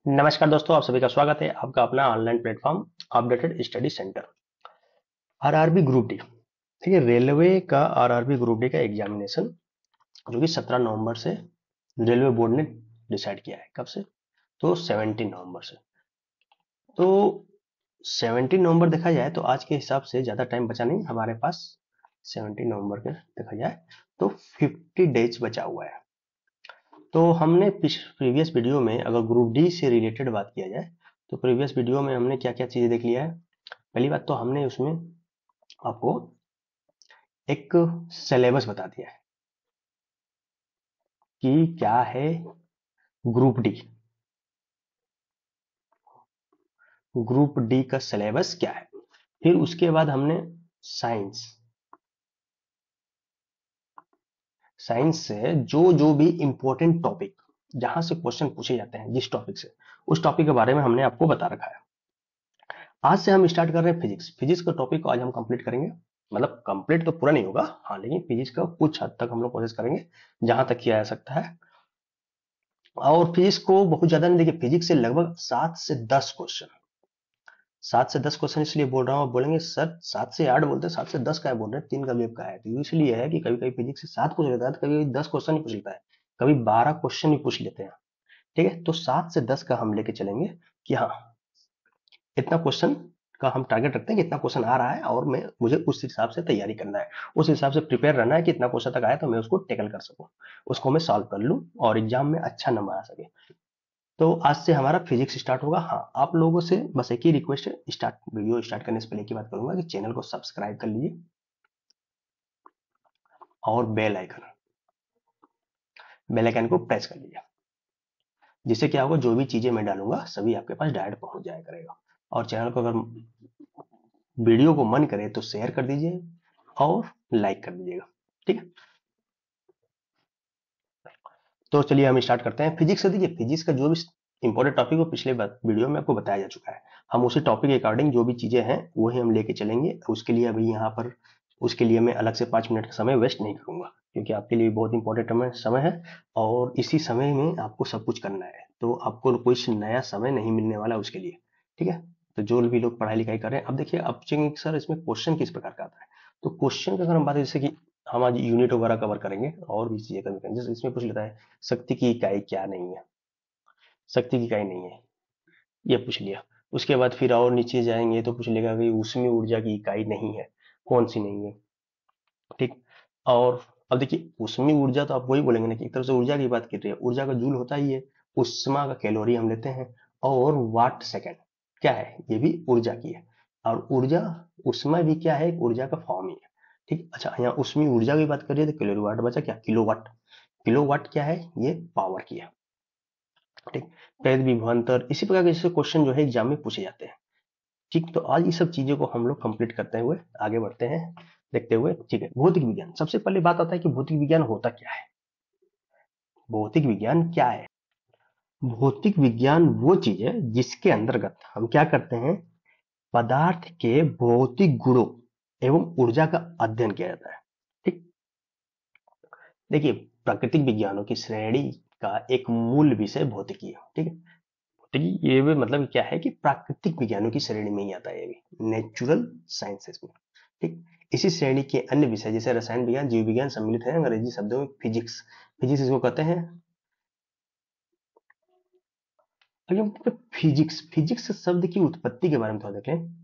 नमस्कार दोस्तों, आप सभी का स्वागत है आपका अपना online platform updated study centre. RRB group D, ठीक है। रेलवे का आरआरबी ग्रुप डी का एग्जामिनेशन जो कि 17 नवंबर से रेलवे बोर्ड ने डिसाइड किया है। कब से? तो 17 नवंबर से। तो 17 नवंबर देखा जाए तो आज के हिसाब से ज्यादा टाइम बचा नहीं हमारे पास। 17 नवंबर के देखा जाए तो 50 डेज बचा हुआ है। तो हमने प्रीवियस वीडियो में अगर ग्रुप डी से रिलेटेड बात किया जाए तो प्रीवियस वीडियो में हमने क्या क्या चीजें देख लिया है। पहली बात तो हमने उसमें आपको एक सिलेबस बता दिया है कि क्या है ग्रुप डी। ग्रुप डी का सिलेबस क्या है। फिर उसके बाद हमने साइंस साइंस से जो जो भी इंपॉर्टेंट टॉपिक जहां से क्वेश्चन पूछे जाते हैं जिस टॉपिक से, उस टॉपिक के बारे में हमने आपको बता रखा है। आज से हम स्टार्ट कर रहे हैं फिजिक्स। फिजिक्स का टॉपिक को आज हम कंप्लीट करेंगे। मतलब कंप्लीट तो पूरा नहीं होगा, हाँ, लेकिन फिजिक्स का कुछ हद तक हम लोग कोशिश करेंगे जहां तक किया जा सकता है। और फिजिक्स को बहुत ज्यादा नहीं, देखिए फिजिक्स से लगभग 7 से 10 क्वेश्चन। 7 से 10 क्वेश्चन इसलिए बोल रहा हूँ। आप बोलेंगे सर 7 से 8 बोलते हैं, 7 से 10 क्या बोल रहे हैं, 3 का गैप का है। तो इसलिए है कि कभी कभी फिजिक्स से 7 पूछ लेता है, तो कभी 10 क्वेश्चन ही पूछ लेता है, कभी 12 क्वेश्चन ही पूछ लेते हैं। ठीक है, तो 7 से 10 का हम लेके चलेंगे कि हाँ, इतना क्वेश्चन का हम टारगेट रखते हैं कि इतना क्वेश्चन आ रहा है और मैं मुझे उस हिसाब से तैयारी करना है, उस हिसाब से प्रिपेयर रहना है कि इतना क्वेश्चन तक आया तो मैं उसको टेकल कर सकूं, उसको मैं सॉल्व कर लूं और एग्जाम में अच्छा नंबर आ सके। तो आज से हमारा फिजिक्स स्टार्ट होगा। हाँ, आप लोगों से बस एक ही रिक्वेस्ट है, वीडियो स्टार्ट करने से पहले की बात करूंगा कि चैनल को सब्सक्राइब कर लीजिए और बेल आइकन को प्रेस कर लीजिए, जिससे क्या होगा, जो भी चीजें मैं डालूंगा सभी आपके पास डायरेक्ट पहुंच जाया करेगा। और चैनल को अगर वीडियो को मन करे तो शेयर कर दीजिए और लाइक कर दीजिएगा। ठीक है, तो चलिए हम स्टार्ट करते हैं फिजिक्स से। देखिए फिजिक्स का जो भी इंपॉर्टेंट टॉपिक वो पिछले वीडियो में आपको बताया जा चुका है। हम उसी टॉपिक के अकॉर्डिंग जो भी चीजें हैं वही हम लेके चलेंगे। उसके लिए अभी यहाँ पर उसके लिए मैं अलग से 5 मिनट का समय वेस्ट नहीं करूंगा, क्योंकि आपके लिए बहुत इंपॉर्टेंट समय है और इसी समय में आपको सब कुछ करना है। तो आपको कोई नया समय नहीं मिलने वाला उसके लिए। ठीक है, तो जो भी लोग पढ़ाई लिखाई कर रहे हैं, अब देखिए अब चेंगे सर इसमें क्वेश्चन किस प्रकार का आता है। तो क्वेश्चन का अगर हम बात करें, जैसे कि हम आज यूनिट वगैरह कवर करेंगे और भी चीजें कवर करेंगे। जैसे इसमें पूछ लेता है शक्ति की इकाई क्या नहीं है, शक्ति की इकाई नहीं है, ये पूछ लिया। उसके बाद फिर और नीचे जाएंगे तो पूछ लेगा कि उसमें ऊर्जा की इकाई नहीं है, कौन सी नहीं है। ठीक, और अब देखिए उसमें ऊर्जा तो आप वही बोलेंगे ना कि एक तरफ से ऊर्जा की बात कर रही है, ऊर्जा का जूल होता ही है, उष्मा का कैलोरी हम लेते हैं, और वाट सेकंड क्या है, ये भी ऊर्जा की है। और ऊर्जा उष्मा भी क्या है, एक ऊर्जा का फॉर्म ही है। ठीक, अच्छा यहाँ उसमें ऊर्जा की बात करिए तो कैलोरी वाट बचा क्या, किलोवाट। किलोवाट क्या है, ये पावर की है। ठीक, प्रेरित विभवांतर इसी प्रकार के जैसे क्वेश्चन जो है एग्जाम में पूछे जाते हैं। ठीक, तो आज ये सब चीजों को हम लोग कंप्लीट करते हुए आगे बढ़ते हैं, देखते हुए। ठीक है, भौतिक विज्ञान सबसे पहले बात आता है कि भौतिक विज्ञान होता क्या है। भौतिक विज्ञान क्या है? भौतिक विज्ञान वो चीज है जिसके अंतर्गत हम क्या करते हैं, पदार्थ के भौतिक गुणों एवं ऊर्जा का अध्ययन किया जाता है। ठीक, देखिए प्राकृतिक विज्ञानों की श्रेणी का एक मूल विषय भौतिकी है। ठीक है, भौतिकी ये भी मतलब क्या है कि प्राकृतिक विज्ञानों की श्रेणी में ही आता है, ये भी नेचुरल साइंसेस में। ठीक, इसी श्रेणी के अन्य विषय जैसे रसायन विज्ञान, जीव विज्ञान सम्मिलित है अंग्रेजी शब्दों में फिजिक्स। फिजिक्स इसको कहते हैं। अगर मतलब फिजिक्स फिजिक्स शब्द की उत्पत्ति के बारे में थोड़ा देख लें,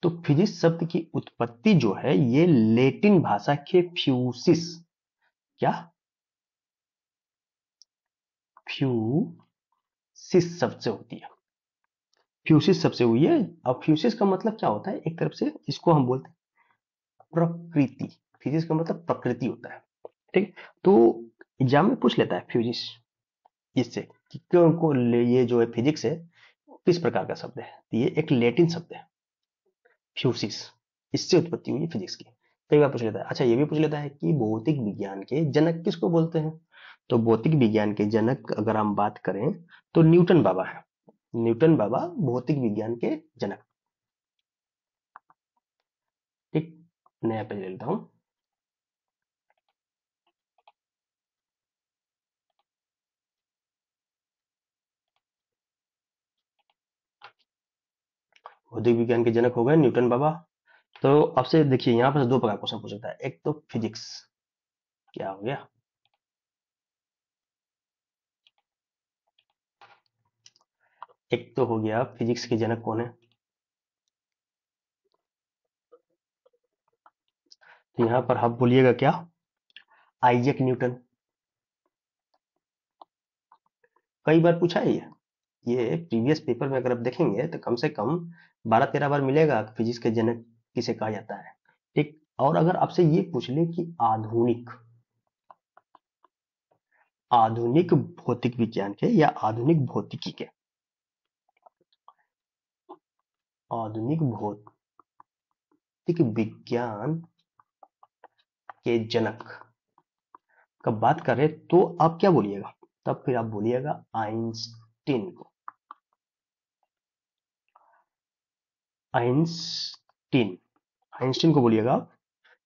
तो फिजिक्स शब्द की उत्पत्ति जो है ये लेटिन भाषा के फ्यूसिस, क्या, फ्यूसिस शब्द से होती है। फ्यूसिस शब्द से हुई है। अब फ्यूसिस का मतलब क्या होता है, एक तरफ से इसको हम बोलते हैं प्रकृति। फिजिक्स का मतलब प्रकृति होता है। ठीक, तो एग्जाम में पूछ लेता है फ्यूजिस इससे कि क्यों को ये जो है फिजिक्स है किस प्रकार का शब्द है। तो ये एक लेटिन शब्द है फ्यूसिस, इससे उत्पत्ति हुई फिजिक्स की। कई बार पूछ लेता है। अच्छा ये भी पूछ लेता है कि भौतिक विज्ञान के जनक किसको बोलते हैं। तो भौतिक विज्ञान के जनक अगर हम बात करें तो न्यूटन बाबा है। न्यूटन बाबा भौतिक विज्ञान के जनक। ठीक, नया पेज ले लेता हूं। भौतिक विज्ञान के जनक हो गए न्यूटन बाबा। तो आपसे देखिए यहाँ पर दो प्रकार क्वेश्चन पूछ सकता है, एक तो फिजिक्स, क्या हो गया, एक तो हो गया फिजिक्स के जनक कौन है, तो यहाँ पर आप बोलिएगा क्या, आइजैक न्यूटन। कई बार पूछा है ये प्रीवियस पेपर में अगर आप देखेंगे तो कम से कम 12-13 बार मिलेगा फिजिक्स के जनक किसे कहा जाता है। ठीक, और अगर आपसे ये पूछ ले कि आधुनिक आधुनिक भौतिक विज्ञान के या आधुनिक भौतिकी के, आधुनिक भौतिक विज्ञान के जनक का बात करें तो आप क्या बोलिएगा, तब फिर आप बोलिएगा आइंस्टीन को। आइंस्टीन आइंस्टीन को बोलिएगा आप।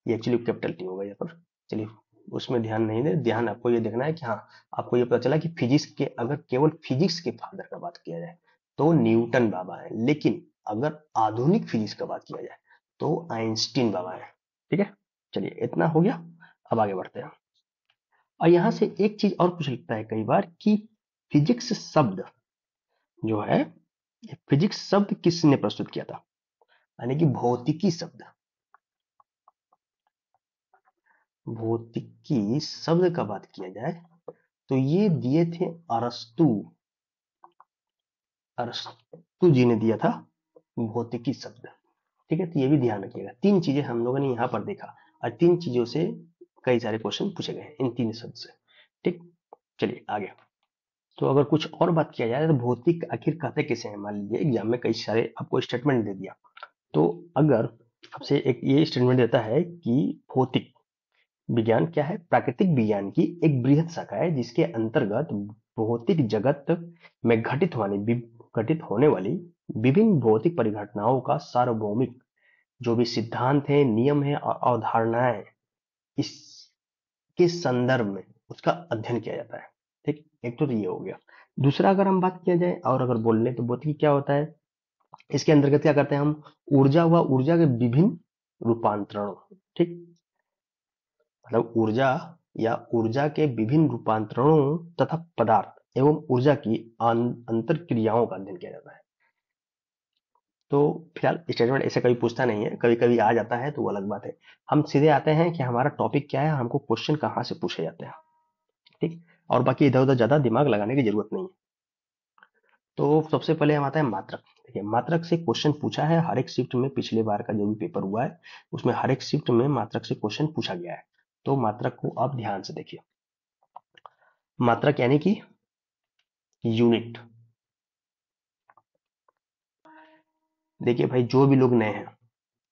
ये एक्चुअली कैपिटल टी होगा यहाँ पर, चलिए उसमें ध्यान नहीं दे, ध्यान आपको ये देखना है कि हाँ, आपको ये पता चला कि फिजिक्स के, अगर केवल फिजिक्स के फादर का बात किया जाए तो न्यूटन बाबा है, लेकिन अगर आधुनिक फिजिक्स का बात किया जाए तो आइंस्टीन बाबा है। ठीक है, चलिए इतना हो गया, अब आगे बढ़ते हैं। और यहां से एक चीज और पूछ सकता है कई बार कि फिजिक्स शब्द जो है, फिजिक्स शब्द किसने प्रस्तुत किया था, यानी कि भौतिकी शब्द, भौतिकी शब्द का बात किया जाए तो ये दिए थे अरस्तु। अरस्तु जी ने दिया था भौतिकी शब्द। ठीक है, तो ये भी ध्यान रखिएगा, तीन चीजें हम लोगों ने यहाँ पर देखा और तीन चीजों से कई सारे क्वेश्चन पूछे गए हैं इन तीन शब्द से। ठीक, चलिए आगे। तो अगर कुछ और बात किया जाए तो भौतिक आखिर कहते किसे हैं, मान लीजिए एग्जाम में कई सारे आपको स्टेटमेंट दे दिया, तो अगर आपसे एक ये स्टेटमेंट देता है कि भौतिक विज्ञान क्या है, प्राकृतिक विज्ञान की एक बृहद शाखा है जिसके अंतर्गत भौतिक जगत में घटित होने वाली विभिन्न भौतिक परिघटनाओं का सार्वभौमिक जो भी सिद्धांत है, नियम है और अवधारणाएं, इसके संदर्भ में उसका अध्ययन किया जाता है। ठीक, एक तो ये हो गया। दूसरा अगर हम बात किया जाए और अगर बोल लें तो भौतिकी क्या होता है, इसके अंतर्गत क्या करते हैं हम, ऊर्जा व ऊर्जा के विभिन्न रूपांतरणों, ठीक, मतलब ऊर्जा या ऊर्जा के विभिन्न रूपांतरणों तथा पदार्थ एवं ऊर्जा की अंतर क्रियाओं का अध्ययन किया जाता है। तो फिलहाल स्टेटमेंट ऐसे कभी पूछता नहीं है, कभी कभी आ जाता है तो वो अलग बात है। हम सीधे आते हैं कि हमारा टॉपिक क्या है, हमको क्वेश्चन कहाँ से पूछे जाते हैं। ठीक, और बाकी इधर उधर ज्यादा दिमाग लगाने की जरूरत नहीं है। तो सबसे पहले हम आते हैं मात्रक। देखिए मात्रक से क्वेश्चन पूछा है हर एक शिफ्ट में, पिछले बार का जो भी पेपर हुआ है उसमें हर एक शिफ्ट में मात्रक से क्वेश्चन पूछा गया है। तो मात्रक को आप ध्यान से देखिए। मात्रक यानी कि यूनिट। देखिए भाई, जो भी लोग नए हैं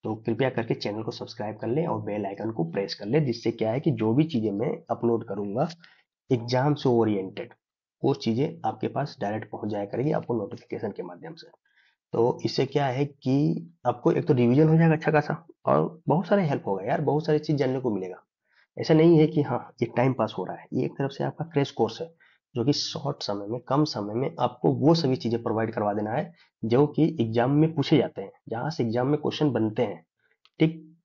तो कृपया करके चैनल को सब्सक्राइब कर लें और बेल आइकन को प्रेस कर लें, जिससे क्या है कि जो भी चीजें मैं अपलोड करूंगा एग्जाम से ओरिएंटेड, वो चीजें आपके पास डायरेक्ट पहुंच जाया करेगी आपको नोटिफिकेशन के माध्यम से। तो इससे क्या है कि आपको एक तो रिवीजन हो जाएगा अच्छा खासा, और बहुत सारे हेल्प होगा यार, बहुत सारी चीज जानने को मिलेगा। ऐसा नहीं है कि हाँ ये टाइम पास हो रहा है, ये एक तरफ से आपका क्रैश कोर्स है जो कि शॉर्ट समय में, कम समय में आपको वो सभी चीजें प्रोवाइड करवा देना है जो कि एग्जाम में पूछे जाते हैं, जहां से एग्जाम में क्वेश्चन बनते हैं। ठीक,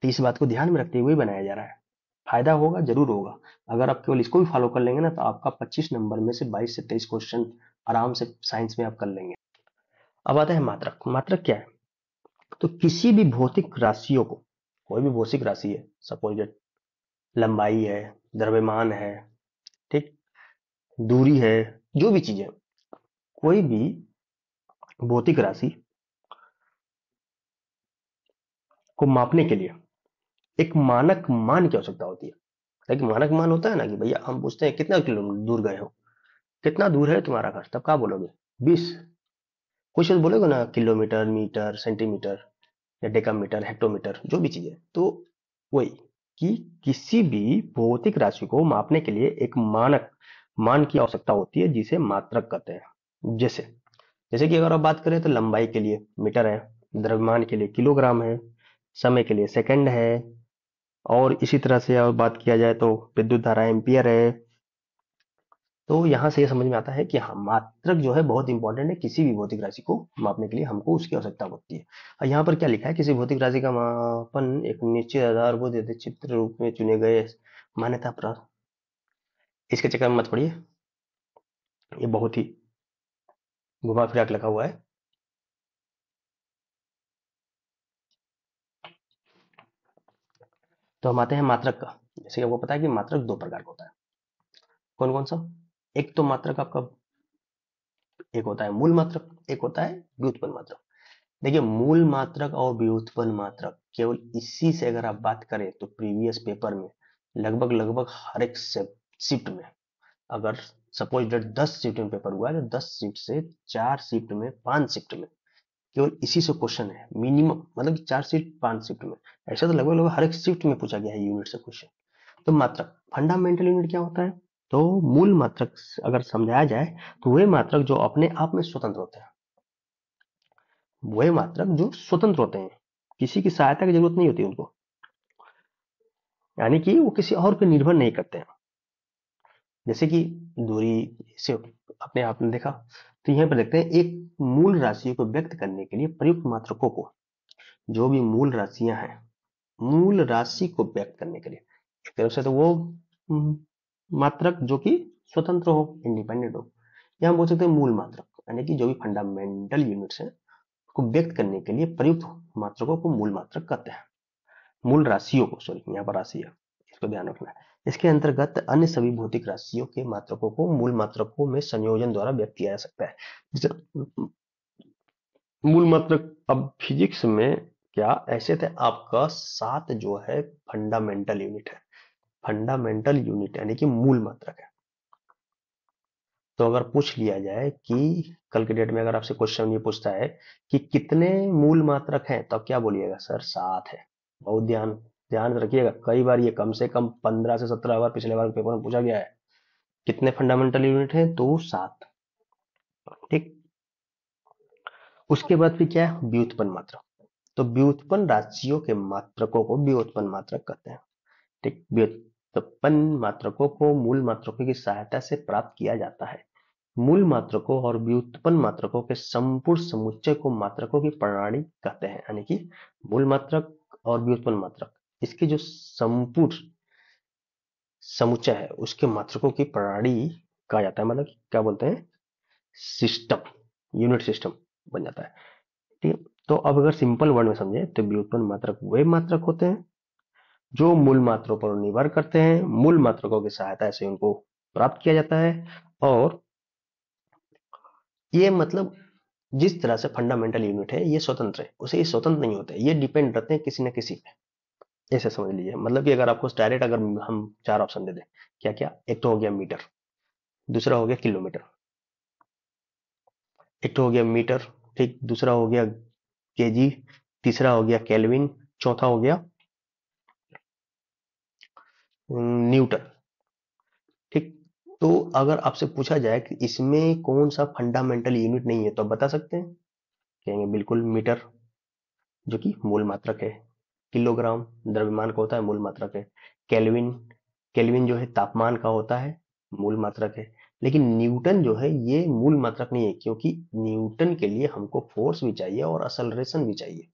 तो इस बात को ध्यान में रखते हुए बनाया जा रहा है। फायदा होगा, जरूर होगा। अगर आप केवल इसको भी फॉलो कर लेंगे ना तो आपका 25 नंबर में से 22 से 23 क्वेश्चन आराम से साइंस में आप कर लेंगे। अब आता है मात्रक। मात्रक क्या है, तो किसी भी भौतिक राशियों को, कोई भी भौतिक राशि है, सपोज लंबाई है, द्रव्यमान है, ठीक, दूरी है, जो भी चीज है, कोई भी भौतिक राशि को मापने के लिए एक मानक मान की आवश्यकता होती है। एक मानक मान होता है ना कि भैया हम पूछते हैं कितना किलोमीटर दूर गए हो, कितना दूर है तुम्हारा घर, तब क्या बोलोगे, 20। कुछ तो बोलोगे ना, किलोमीटर, मीटर, सेंटीमीटर या डेकामीटर, हेक्टोमीटर, जो भी चीज है। तो वही कि किसी भी भौतिक राशि को मापने के लिए एक मानक मान की आवश्यकता होती है जिसे मात्रक कहते हैं। जैसे जैसे कि अगर आप बात करें तो लंबाई के लिए मीटर है, द्रव्यमान के लिए किलोग्राम है, समय के लिए सेकंड है, और इसी तरह से और बात किया जाए तो विद्युत धारा एम्पियर है, तो यहाँ से ये समझ में आता है कि हाँ, मात्रक जो है बहुत इंपॉर्टेंट है, किसी भी भौतिक राशि को मापने के लिए हमको उसकी आवश्यकता होती है। और यहाँ पर क्या लिखा है, किसी भौतिक राशि का मापन एक निश्चित आधारभूत चित्र रूप में चुने गए मान्यता प्राप्त, इसके चक्कर में मत पड़िए, ये बहुत ही घुमा फिरा के लिखा हुआ है। तो हम आते हैं मात्रक का। जैसे कि आपको पता है कि मात्रक दो प्रकार का होता है। कौन कौन सा? एक तो मात्रक आपका, एक होता है मूल मात्रक, एक होता है व्युत्पन्न मात्रक। देखिए, मूल मात्रक और व्युत्पन्न मात्रक, केवल इसी से अगर आप बात करें तो प्रीवियस पेपर में लगभग लगभग हर एक शिफ्ट में, अगर सपोज डेट 10 शिफ्ट में पेपर हुआ है तो 10 शिफ्ट से 4 शिफ्ट में, 5 शिफ्ट में केवल इसी से क्वेश्चन है मिनिमम, मतलब 4 शिफ्ट 5 शिफ्ट में, ऐसा तो लगभग लगभग हर एक शिफ्ट में पूछा गया है यूनिट से क्वेश्चन। तो मात्रक, फंडामेंटल यूनिट क्या होता है? तो मूल मात्रक अगर समझाया जाए तो वे मात्रक जो अपने आप में स्वतंत्र होते हैं, वे मात्रक जो स्वतंत्र होते हैं, किसी की सहायता की जरूरत नहीं होती उनको, यानी कि वो किसी और पर निर्भर नहीं करते हैं। जैसे कि दूरी से अपने आप ने देखा, तो यहाँ पर देखते हैं एक मूल राशियों को व्यक्त करने के लिए प्रयुक्त मात्रकों को, जो भी मूल राशियां हैं, मूल राशि को व्यक्त करने के लिए एक तरफ से तो वो हम्म, मात्रक जो कि स्वतंत्र हो, इंडिपेंडेंट हो, या हम बोल सकते हैं मूल मात्रक, यानी कि जो भी फंडामेंटल यूनिट्स हैं को व्यक्त करने के लिए प्रयुक्त मात्रकों को मूल मात्रक कहते हैं। मूल राशियों को, सॉरी यहाँ पर राशि है, इसको ध्यान रखना है। इसके अंतर्गत अन्य सभी भौतिक राशियों के मात्रकों को मूल मात्रकों में संयोजन द्वारा व्यक्त किया जा सकता है। जैसे मूल मात्रक, अब फिजिक्स में क्या ऐसे थे, आपका 7 जो है फंडामेंटल यूनिट है, फंडामेंटल यूनिट यानी कि मूल मात्रक है। तो अगर पूछ लिया जाए कि कल के डेट में अगर आपसे क्वेश्चन ये पूछता है कि कितने मूल मात्रक हैं, तो आप क्या बोलिएगा? सर 7 है। बहुत ध्यान ध्यान रखिएगा, कई बार ये कम से कम 15 से 17 बार पिछले बार पेपर में पूछा गया है। कितने फंडामेंटल यूनिट है? तो 7। ठीक। उसके बाद फिर क्या है? व्युत्पन्न मात्रक। तो व्युत्पन्न राशियों के मात्रकों को व्युत्पन्न मात्रक कहते हैं। ठीक। व्युत्पन्न मात्रकों को मूल मात्रकों की सहायता से प्राप्त किया जाता है। मूल मात्रकों और व्युत्पन्न मात्रकों के संपूर्ण समुच्चय को मात्रकों की प्रणाली कहते हैं, यानी कि मूल मात्रक और व्युत्पन्न मात्रक, इसके जो संपूर्ण समुच्चय है उसके मात्रकों की प्रणाली कहा जाता है, मतलब क्या बोलते हैं? सिस्टम, यूनिट सिस्टम बन जाता है। ठीक है। तो अब अगर सिंपल वर्ड में समझे तो व्युत्पन्न मात्रक वे मात्रक होते हैं जो मूल मात्रों पर निर्भर करते हैं, मूल मात्रकों की सहायता से उनको प्राप्त किया जाता है। और ये मतलब जिस तरह से फंडामेंटल यूनिट है ये स्वतंत्र है, उसे ये स्वतंत्र नहीं होते, ये डिपेंड रहते हैं किसी न किसी पे। ऐसे समझ लीजिए, मतलब कि अगर आपको डायरेक्ट अगर हम 4 ऑप्शन दे दें, क्या क्या? एक तो हो गया मीटर, दूसरा हो गया किलोमीटर, एक तो हो गया मीटर, ठीक, दूसरा हो गया केजी, तीसरा हो गया केल्विन, चौथा हो गया न्यूटन। ठीक। तो अगर आपसे पूछा जाए कि इसमें कौन सा फंडामेंटल यूनिट नहीं है, तो आप बता सकते हैं? कहेंगे बिल्कुल मीटर, जो कि मूल मात्रक है। किलोग्राम द्रव्यमान का होता है, मूल मात्रक है। केल्विन, केल्विन जो है तापमान का होता है, मूल मात्रक है। लेकिन न्यूटन जो है ये मूल मात्रक नहीं है, क्योंकि न्यूटन के लिए हमको फोर्स भी चाहिए और असलरेशन भी चाहिए।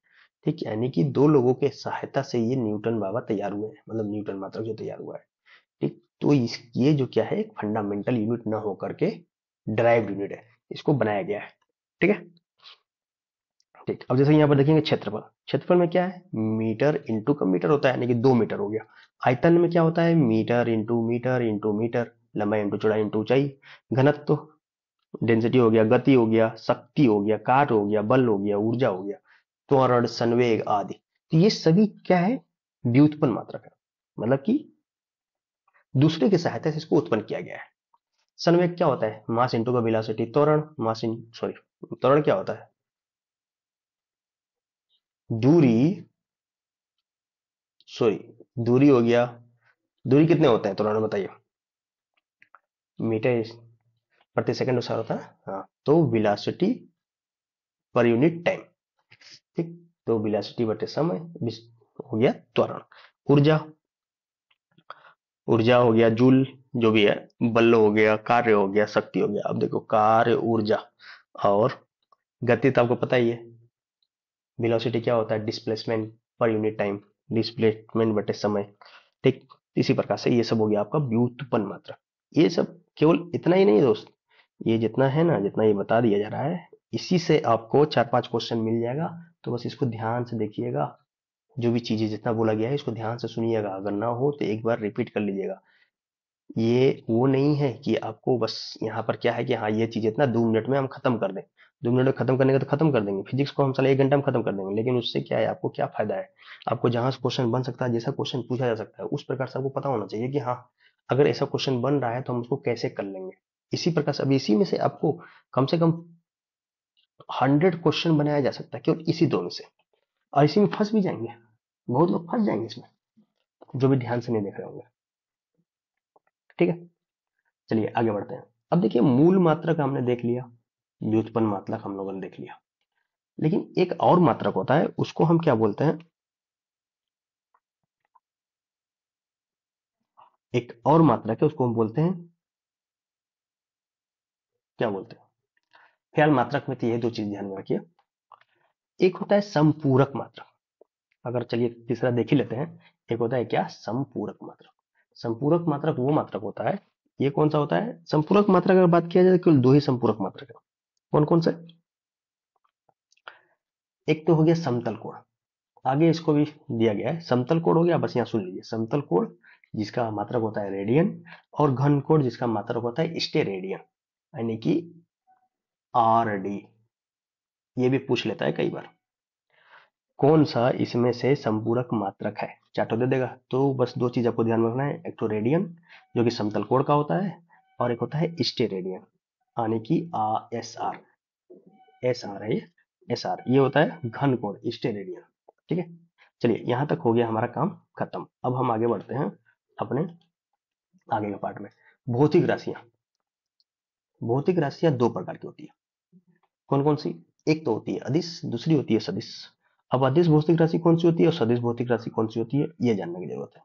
ठीक, यानी कि दो लोगों के सहायता से ये न्यूटन बाबा तैयार हुए हैं, मतलब न्यूटन मात्रक जो तैयार हुआ है। ठीक। तो ये जो क्या है, एक फंडामेंटल यूनिट ना होकर के ड्राइव यूनिट है, इसको बनाया गया है। ठीक है। ठीक। अब जैसे यहाँ पर देखेंगे क्षेत्रफल, क्षेत्रफल में क्या है? मीटर इंटू का मीटर होता है, यानी कि 2 मीटर हो गया। आयतन में क्या होता है? Metre into metre into metre, लंबाई इंटू चौड़ाई इंटू ऊंचाई। घनत्व, डेंसिटी हो गया, गति हो गया, शक्ति हो गया, कार्य हो गया, बल हो गया, ऊर्जा हो गया, त्वरण, संवेग आदि। तो ये सभी क्या है? व्युत्पन्न मात्रक है, मतलब कि दूसरे की सहायता से इसको उत्पन्न किया गया है। संवेग क्या होता है? मास इंटू का वेलोसिटी, त्वरण मास इन सॉरी त्वरण क्या होता है? दूरी, सॉरी दूरी हो गया। दूरी कितने होते हैं त्वरण में, बताइए? मीटर प्रति सेकंड अनुसार होता है। हाँ, तो वेलोसिटी पर यूनिट टाइम। ठीक। तो वेलोसिटी बटे समय हो गया त्वरण। ऊर्जा, ऊर्जा हो गया जूल, जो भी है, बल हो गया, कार्य हो गया, शक्ति हो गया। अब देखो कार्य, ऊर्जा और गति तो आपको पता ही है। वेलोसिटी क्या होता है? Displacement per unit time, displacement बटे समय। ठीक, इसी प्रकार से ये सब हो गया आपका व्युत्पन्न मात्रक। ये सब केवल इतना ही नहीं दोस्त, ये जितना है ना, जितना ये बता दिया जा रहा है, इसी से आपको 4-5 क्वेश्चन मिल जाएगा। तो बस इसको ध्यान से देखिएगा, जो भी चीजें जितना बोला गया है इसको ध्यान से सुनिएगा, अगर ना हो तो एक बार रिपीट कर लीजिएगा। ये वो नहीं है कि आपको बस यहाँ पर क्या है कि हाँ ये चीज इतना 2 मिनट में हम खत्म कर दें। 2 मिनट में खत्म करने का तो खत्म कर देंगे, फिजिक्स को हम साला 1 घंटा में खत्म कर देंगे, लेकिन उससे क्या है, आपको क्या फायदा है? आपको जहां से क्वेश्चन बन सकता है, जैसा क्वेश्चन पूछा जा सकता है, उस प्रकार से आपको पता होना चाहिए कि हाँ अगर ऐसा क्वेश्चन बन रहा है तो हम उसको कैसे कर लेंगे। इसी प्रकार से अब इसी में से आपको कम से कम 100 क्वेश्चन बनाया जा सकता है केवल इसी दो में से, और इसी में फंस भी जाएंगे, बहुत लोग फंस जाएंगे इसमें, जो भी ध्यान से नहीं देख रहे होंगे। ठीक है, चलिए आगे बढ़ते हैं। अब देखिए मूल मात्रक हमने देख लिया, व्युत्पन्न मात्रक हम लोगों ने देख लिया, लेकिन एक और मात्रक होता है, उसको हम क्या बोलते हैं? एक और मात्रक है, उसको हम बोलते हैं, क्या बोलते हैं? ख्याल मात्रक में तो ये दो चीज ध्यान में रखिए। एक होता है संपूरक मात्रक, अगर चलिए तीसरा देख ही लेते हैं। एक होता है क्या? संपूरक मात्रक। संपूरक मात्रक वो मात्रक होता है, ये कौन सा होता है? संपूरक मात्रक अगर बात किया जाए तो केवल दो ही संपूरक मात्रक है। कौन कौन से? एक तो हो गया समतल कोण, आगे इसको भी दिया गया है, समतल कोण हो गया, बस यहाँ सुन लीजिए। समतल कोण जिसका मात्रक होता है रेडियन, और घन कोण जिसका मात्रक होता है स्टेरेडियन, यानी कि आर डी। ये भी पूछ लेता है कई बार, कौन सा इसमें से संपूरक मात्रक है? चार्टो दे देगा। तो बस दो चीज आपको ध्यान में रखना है, एक तो रेडियन जो कि समतल कोण का होता है, और एक होता है स्टेरेडियन, यानी कि एस आर। एस आर है, एस आर ये होता है घन कोण, स्टेरेडियन। ठीक है, चलिए यहां तक हो गया हमारा काम खत्म। अब हम आगे बढ़ते हैं अपने आगे के पार्ट में। भौतिक राशियां। भौतिक राशियां दो प्रकार की होती है, कौन कौन सी? एक तो होती है अदिश, दूसरी होती है सदिश। अब अदिश भौतिक राशि कौन सी होती है और सदिश भौतिक राशि कौन सी होती है, ये जानने की जरूरत है।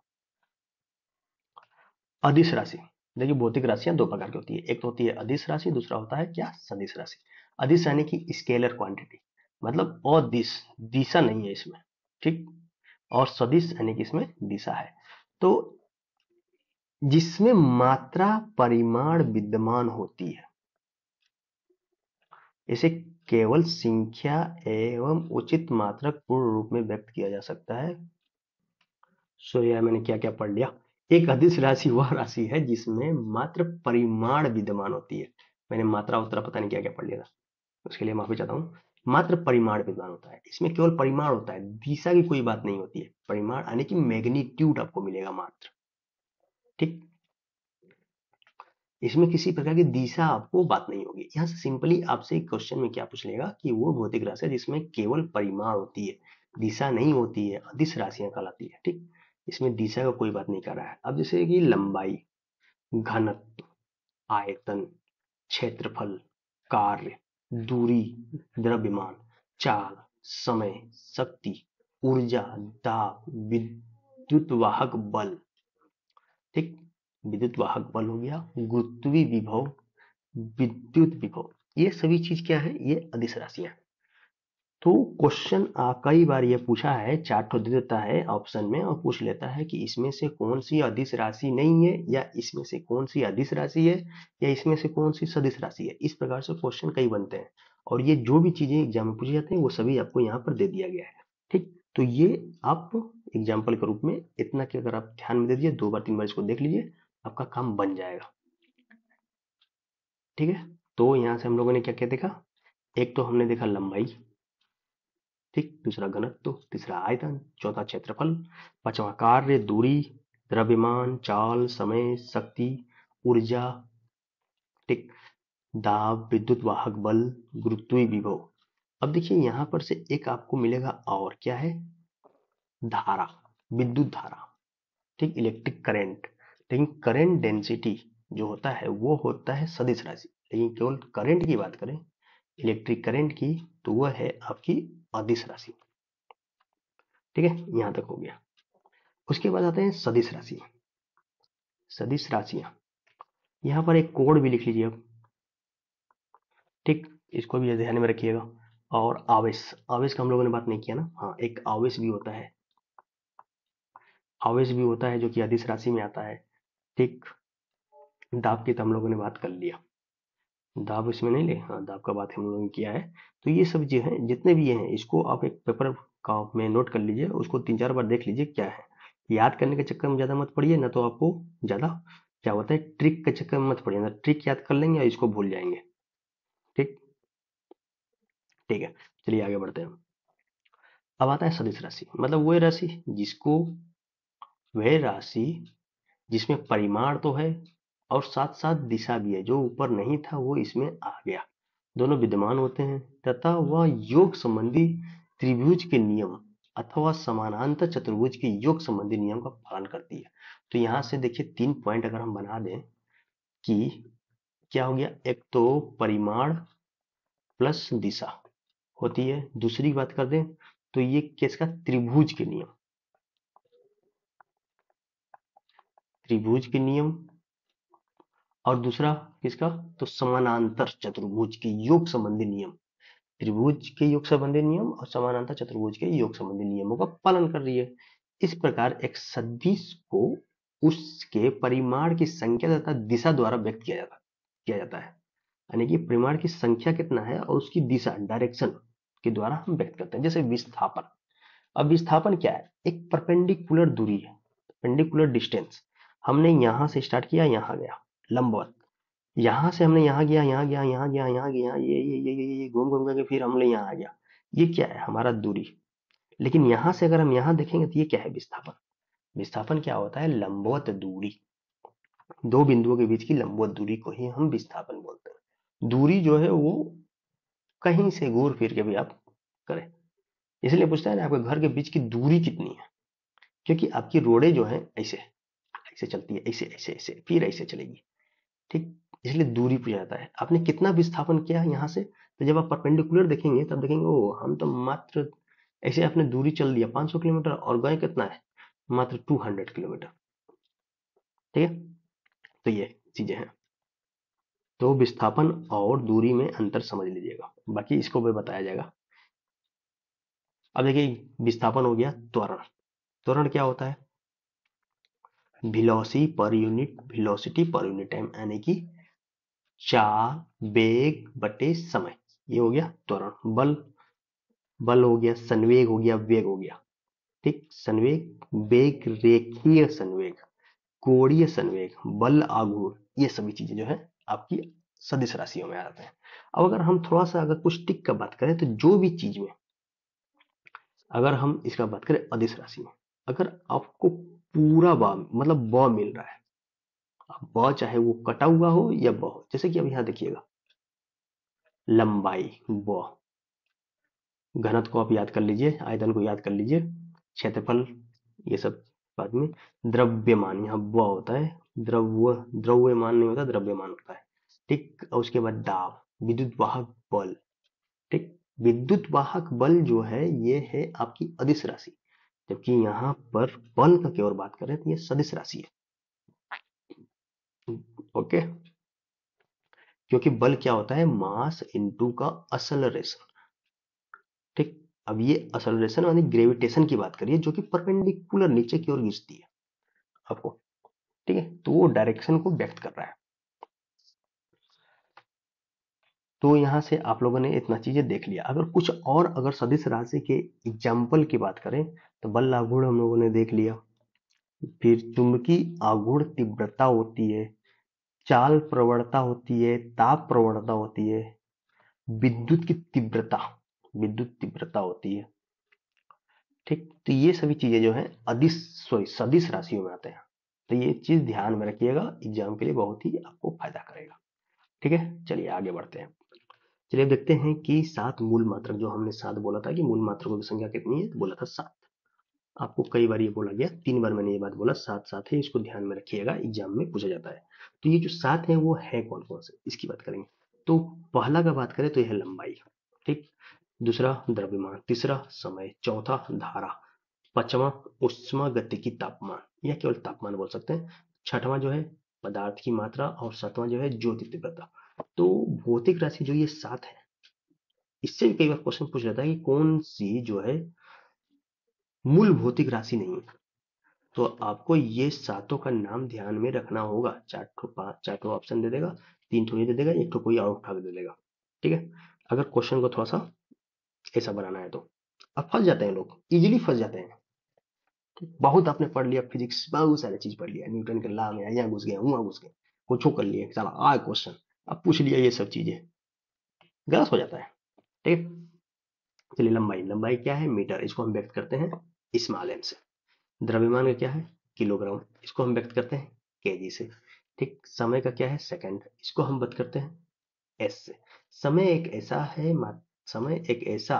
अदिश राशि, देखिए भौतिक राशियां दो प्रकार की होती है, एक तो होती है अदिश राशि, दूसरा होता है क्या? सदिश राशि। अदिश यानी कि स्केलर क्वांटिटी, मतलब अदिश, दिशा नहीं है इसमें। ठीक, और सदिश यानी कि इसमें दिशा है। तो जिसमें मात्रा परिमाण विद्यमान होती है, इसे केवल संख्या एवं उचित मात्रक पूर्ण रूप में व्यक्त किया जा सकता है। सो यार मैंने क्या क्या पढ़ लिया। एक अदिश राशि वह राशि है जिसमें मात्र परिमाण विद्यमान होती है। मैंने मात्रा उत्तरा पता नहीं क्या क्या पढ़ लिया था, उसके लिए माफी चाहता हूँ। मात्र परिमाण विद्यमान होता है, इसमें केवल परिमाण होता है, दिशा की कोई बात नहीं होती है। परिमाण यानी कि मैग्नीट्यूड आपको मिलेगा मात्र। ठीक, इसमें किसी प्रकार की दिशा आपको बात नहीं होगी। यहाँ से सिंपली आपसे एक क्वेश्चन में क्या पूछ लेगा कि वो भौतिक राशि है जिसमें केवल परिमाण होती है, दिशा नहीं होती है, अदिश राशियां कहलाती है। ठीक, इसमें दिशा का कोई बात नहीं कर रहा है। अब जैसे कि लंबाई, घनत्व, आयतन, क्षेत्रफल, कार्य, दूरी, द्रव्यमान, चाल, समय, शक्ति, ऊर्जा, दाब, विद्युत वाहक बल। ठीक, विद्युत वाहक बल हो गया, गुरुत्वीय विभव, विद्युत विभव, ये सभी चीज क्या है? ये अदिश राशियां हैं। तो क्वेश्चन कई बार ये पूछा है, चार्ट दे देता है ऑप्शन में और पूछ लेता है कि इसमें से कौन सी अदिश राशि नहीं है, या इसमें से कौन सी अदिश राशि है, या इसमें से कौन सी सदिश राशि है। इस प्रकार से क्वेश्चन कई बनते हैं, और ये जो भी चीजें एग्जाम में पूछी जाती हैं वो सभी आपको यहाँ पर दे दिया गया है। ठीक, तो ये आप एग्जाम्पल के रूप में इतना कि अगर आप ध्यान में दे दिए, 2 बार 3 बार इसको देख लीजिए, आपका काम बन जाएगा। ठीक है, तो यहाँ से हम लोगों ने क्या क्या देखा? एक तो हमने देखा लंबाई, ठीक, दूसरा घनत्व, तीसरा आयतन, चौथा क्षेत्रफल, पांचवा कार्य, दूरी, द्रव्यमान, चाल, समय, शक्ति, ऊर्जा, ठीक, दाब, विद्युत वाहक बल, गुरुत्वीय विभव। अब देखिए यहाँ पर से एक आपको मिलेगा, और क्या है? धारा, विद्युत धारा। ठीक, इलेक्ट्रिक करंट। लेकिन करंट डेंसिटी जो होता है वो होता है सदिश राशि, लेकिन केवल करंट की बात करें, इलेक्ट्रिक करंट की, तो वह है आपकी अदिश राशि। ठीक है, यहां तक हो गया। उसके बाद आते हैं सदिश राशि। सदिश राशियां, यहाँ पर एक कोड भी लिख लीजिए आप, ठीक, इसको भी ध्यान में रखिएगा। और आवेश, आवेश का हम लोगों ने बात नहीं किया ना, हाँ एक आवेश भी होता है, आवेश भी होता है जो कि अदिश राशि में आता है, ठीक। दाब की तो हम लोगों ने बात कर लिया, दाब इसमें नहीं ले, हाँ दाब का बात हम लोगों ने किया है। तो ये सब जो है जितने भी ये हैं इसको आप एक पेपर का में नोट कर लीजिए, उसको 3-4 बार देख लीजिए क्या है। याद करने के चक्कर में ज़्यादा मत पड़िए, ना तो आपको ज़्यादा क्या होता है ट्रिक के चक्कर में मत पड़िए, ना ट्रिक याद कर लेंगे और इसको भूल जाएंगे, ठीक। ठीक है, चलिए आगे बढ़ते हैं। अब आता है सदिश राशि, मतलब वह राशि जिसको, वह राशि जिसमें परिमाण तो है और साथ साथ दिशा भी है, जो ऊपर नहीं था वो इसमें आ गया, दोनों विद्यमान होते हैं तथा वह योग संबंधी त्रिभुज के नियम अथवा समानांतर चतुर्भुज के योग संबंधी नियम का पालन करती है। तो यहाँ से देखिए 3 पॉइंट अगर हम बना दें कि क्या हो गया, एक तो परिमाण प्लस दिशा होती है, दूसरी बात कर दें तो ये किसका, त्रिभुज के नियम, त्रिभुज के नियम, और दूसरा किसका, तो समानांतर चतुर्भुज के योग संबंधी नियम, त्रिभुज के योग संबंधी नियम और समानांतर चतुर्भुज के योग संबंधी नियमों का पालन कर रही है। इस प्रकार एक सदिश को उसके परिमाण की संख्या तथा दिशा द्वारा व्यक्त किया जाता है, यानी कि परिमाण की संख्या कितना है और उसकी दिशा डायरेक्शन के द्वारा हम व्यक्त करते हैं। जैसे विस्थापन, अब विस्थापन क्या है, एक परपेंडिकुलर दूरी है, परपेंडिकुलर डिस्टेंस, हमने यहां से स्टार्ट किया, यहां गया लंबवत, यहाँ से हमने यहाँ गया, यहाँ गया, यहाँ गया, यहाँ गया, ये घूम घूम करके फिर हमने यहाँ आ गया, ये क्या है हमारा दूरी। लेकिन यहाँ से अगर हम यहाँ देखेंगे तो ये क्या है, विस्थापन। विस्थापन क्या होता है, लंबवत दूरी, दो बिंदुओं के बीच की लंबवत दूरी को ही हम विस्थापन बोलते हैं। दूरी जो है वो कहीं से घूर फिर के भी आप करें, इसलिए पूछता है ना आपके घर के बीच की दूरी कितनी है, क्योंकि आपकी रोडें जो है ऐसे ऐसे चलती है, ऐसे ऐसे ऐसे फिर ऐसे चलेगी, ठीक, इसलिए दूरी पूछा जाता है आपने कितना विस्थापन किया यहाँ से। तो जब आप परपेंडिकुलर देखेंगे तब देखेंगे ओ हम तो मात्र ऐसे आपने दूरी चल दिया 500 किलोमीटर और गए कितना है, मात्र 200 किलोमीटर, ठीक है। तो ये चीजें हैं, तो विस्थापन और दूरी में अंतर समझ लीजिएगा, बाकी इसको भी बताया जाएगा। अब देखिए विस्थापन हो गया, त्वरण, त्वरण क्या होता है, वेलोसिटी पर यूनिट टाइम, यानी कि चाल वेग बटे समय, ये हो गया त्वरण। बल, बल हो गया, संवेग हो गया, वेग हो गया, ठीक, संवेग वेग रेखीय संवेग कोणीय संवेग बल आघूर्ण, ये सभी चीजें जो है आपकी सदिश राशियों में आते हैं। अब अगर हम थोड़ा सा अगर कुछ टिक का बात करें तो जो भी चीज में, अगर हम इसका बात करें अदिश राशि में, अगर आपको पूरा ब मतलब ब मिल रहा है, अब ब चाहे वो कटा हुआ हो या ब हो, जैसे कि अब यहाँ देखिएगा लंबाई ब, घनत्व को आप याद कर लीजिए, आयतन को याद कर लीजिए, क्षेत्रफल ये सब बाद में, द्रव्यमान यहाँ व होता है, द्रव्यमान नहीं होता, द्रव्यमान होता है, ठीक। और उसके बाद दाब, विद्युत वाहक बल, ठीक, विद्युत वाहक बल जो है ये है आपकी अदिश राशि, जबकि यहाँ पर बल का केवल बात करें तो ये सदिश राशि है, ओके। क्योंकि बल क्या होता है, मास इनटू का असलरेशन, ठीक। अब ये असलरेशन यानी ग्रेविटेशन की बात करिए जो कि परपेंडिकुलर नीचे की ओर खींचती है आपको, ठीक है, तो वो डायरेक्शन को व्यक्त कर रहा है। तो यहाँ से आप लोगों ने इतना चीजें देख लिया। अगर कुछ और अगर सदिश राशि के एग्जाम्पल की बात करें तो बल आघूर्ण हम लोगों ने देख लिया, फिर चुंबकीय आघूर्ण तीव्रता होती है, चाल प्रवणता होती है, ताप प्रवणता होती है, विद्युत की तीव्रता, विद्युत तीव्रता होती है, ठीक। तो ये सभी चीजें जो है अदिश सदिश राशियों में आते हैं, तो ये चीज ध्यान में रखिएगा, एग्जाम के लिए बहुत ही आपको फायदा करेगा, ठीक है। चलिए आगे बढ़ते हैं। चलिए देखते हैं कि 7 मूल मात्रक, जो हमने 7 बोला था कि मूल मात्रकों की संख्या कितनी है, तो बोला था 7, आपको कई बार ये बोला गया, 3 बार मैंने ये बात बोला, 7 है, इसको ध्यान में रखिएगा, एग्जाम में पूछा जाता है। तो ये जो 7 है वो है कौन कौन से, इसकी बात करेंगे। तो पहला का बात करें तो यह है लंबाई, ठीक, दूसरा द्रव्यमान, तीसरा समय, चौथा धारा, पांचवा उष्मा गतिकी तापमान या केवल तापमान बोल सकते हैं, छठवां जो है पदार्थ की मात्रा, और सातवां जो है ज्योति तीव्रता। तो भौतिक राशि जो ये 7 है, इससे भी कई बार क्वेश्चन पूछ लेता है कि कौन सी जो है मूल भौतिक राशि नहीं है। तो आपको ये सातों का नाम ध्यान में रखना होगा। चार ठो ऑप्शन दे देगा, 3 ठो ये दे देगा, 1 ठो कोई और उठा के दे देगा। ठीक है, अगर क्वेश्चन को थोड़ा सा ऐसा बनाना है तो। अब फंस जाते हैं लोग, इजीली फंस जाते हैं। बहुत आपने पढ़ लिया फिजिक्स, बहुत सारी चीज पढ़ लिया, न्यूटन के लॉ में यहाँ घुस गए वहां घुस गए, कुछ कर लिए, चला आए क्वेश्चन, अब पूछ लिया ये सब चीजें, गलत हो जाता है। ठीक है, चलिए लंबाई, लंबाई क्या है? मीटर, इसको हम व्यक्त करते हैं स्मॉल एम से। द्रव्यमान का क्या है? किलोग्राम, इसको हम व्यक्त करते हैं केजी से। ठीक, समय का क्या है? सेकंड, इसको हम व्यक्त करते हैं एस से। समय एक ऐसा है, समय एक ऐसा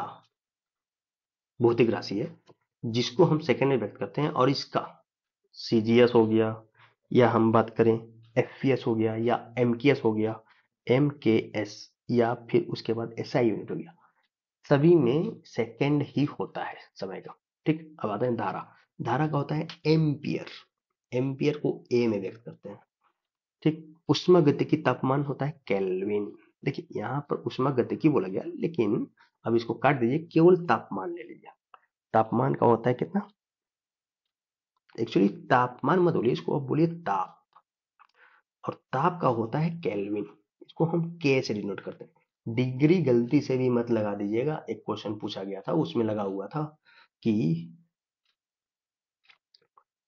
भौतिक राशि है जिसको हम सेकंड में व्यक्त करते हैं, और इसका सीजीएस हो गया, या हम बात करें एफपीएस हो गया, या एमकेएस हो गया, एमकेएस, या फिर उसके बाद एसआई यूनिट हो गया, सभी में सेकंड ही होता है समय का। ठीक, अब आते हैं धारा। धारा का होता है एम्पियर, एम्पियर को ए में व्यक्त करते हैं। ठीक, उष्मा गतिकी तापमान होता है केल्विन। देखिए यहाँ पर उष्मा गतिकी बोला गया, लेकिन अब इसको काट दीजिए, केवल तापमान ले लीजिए। तापमान का होता है कितना? एक्चुअली तापमान मत बोलिए, इसको अब बोलिए ताप, और ताप का होता है केल्विन, इसको हम के से डिनोट करते हैं। डिग्री गलती से भी मत लगा दीजिएगा, एक क्वेश्चन पूछा गया था उसमें लगा हुआ था कि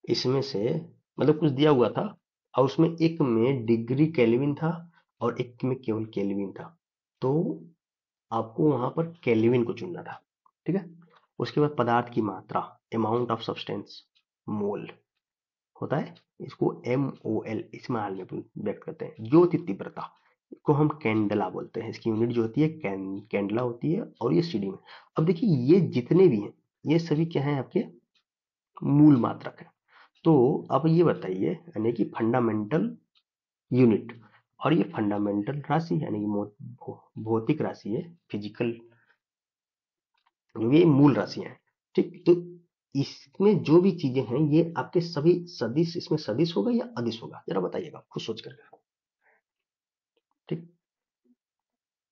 इसमें से, मतलब कुछ दिया हुआ था और उसमें एक में डिग्री केल्विन था और एक में केवल केल्विन था, तो आपको वहां पर केल्विन को चुनना था। ठीक है, उसके बाद पदार्थ की मात्रा, अमाउंट ऑफ सब्सटेंस, मोल होता है, इसको MOL स्मॉल में व्यक्त करते हैं। ज्योति तीव्रता को हम कैंडला बोलते हैं, इसकी यूनिट जो होती है कैंडला होती है, और ये सीडी में। अब देखिए ये जितने भी हैं ये सभी क्या हैं? आपके मूल मात्रक है। तो अब ये बताइए, यानी कि फंडामेंटल यूनिट, और ये फंडामेंटल राशि यानी कि भौतिक राशि है, फिजिकल, जो ये मूल राशियां हैं। ठीक, तो इसमें जो भी चीजें हैं ये आपके सभी सदिश, इसमें सदिश होगा या अदिश होगा, जरा बताइएगा खुद सोच करके। ठीक,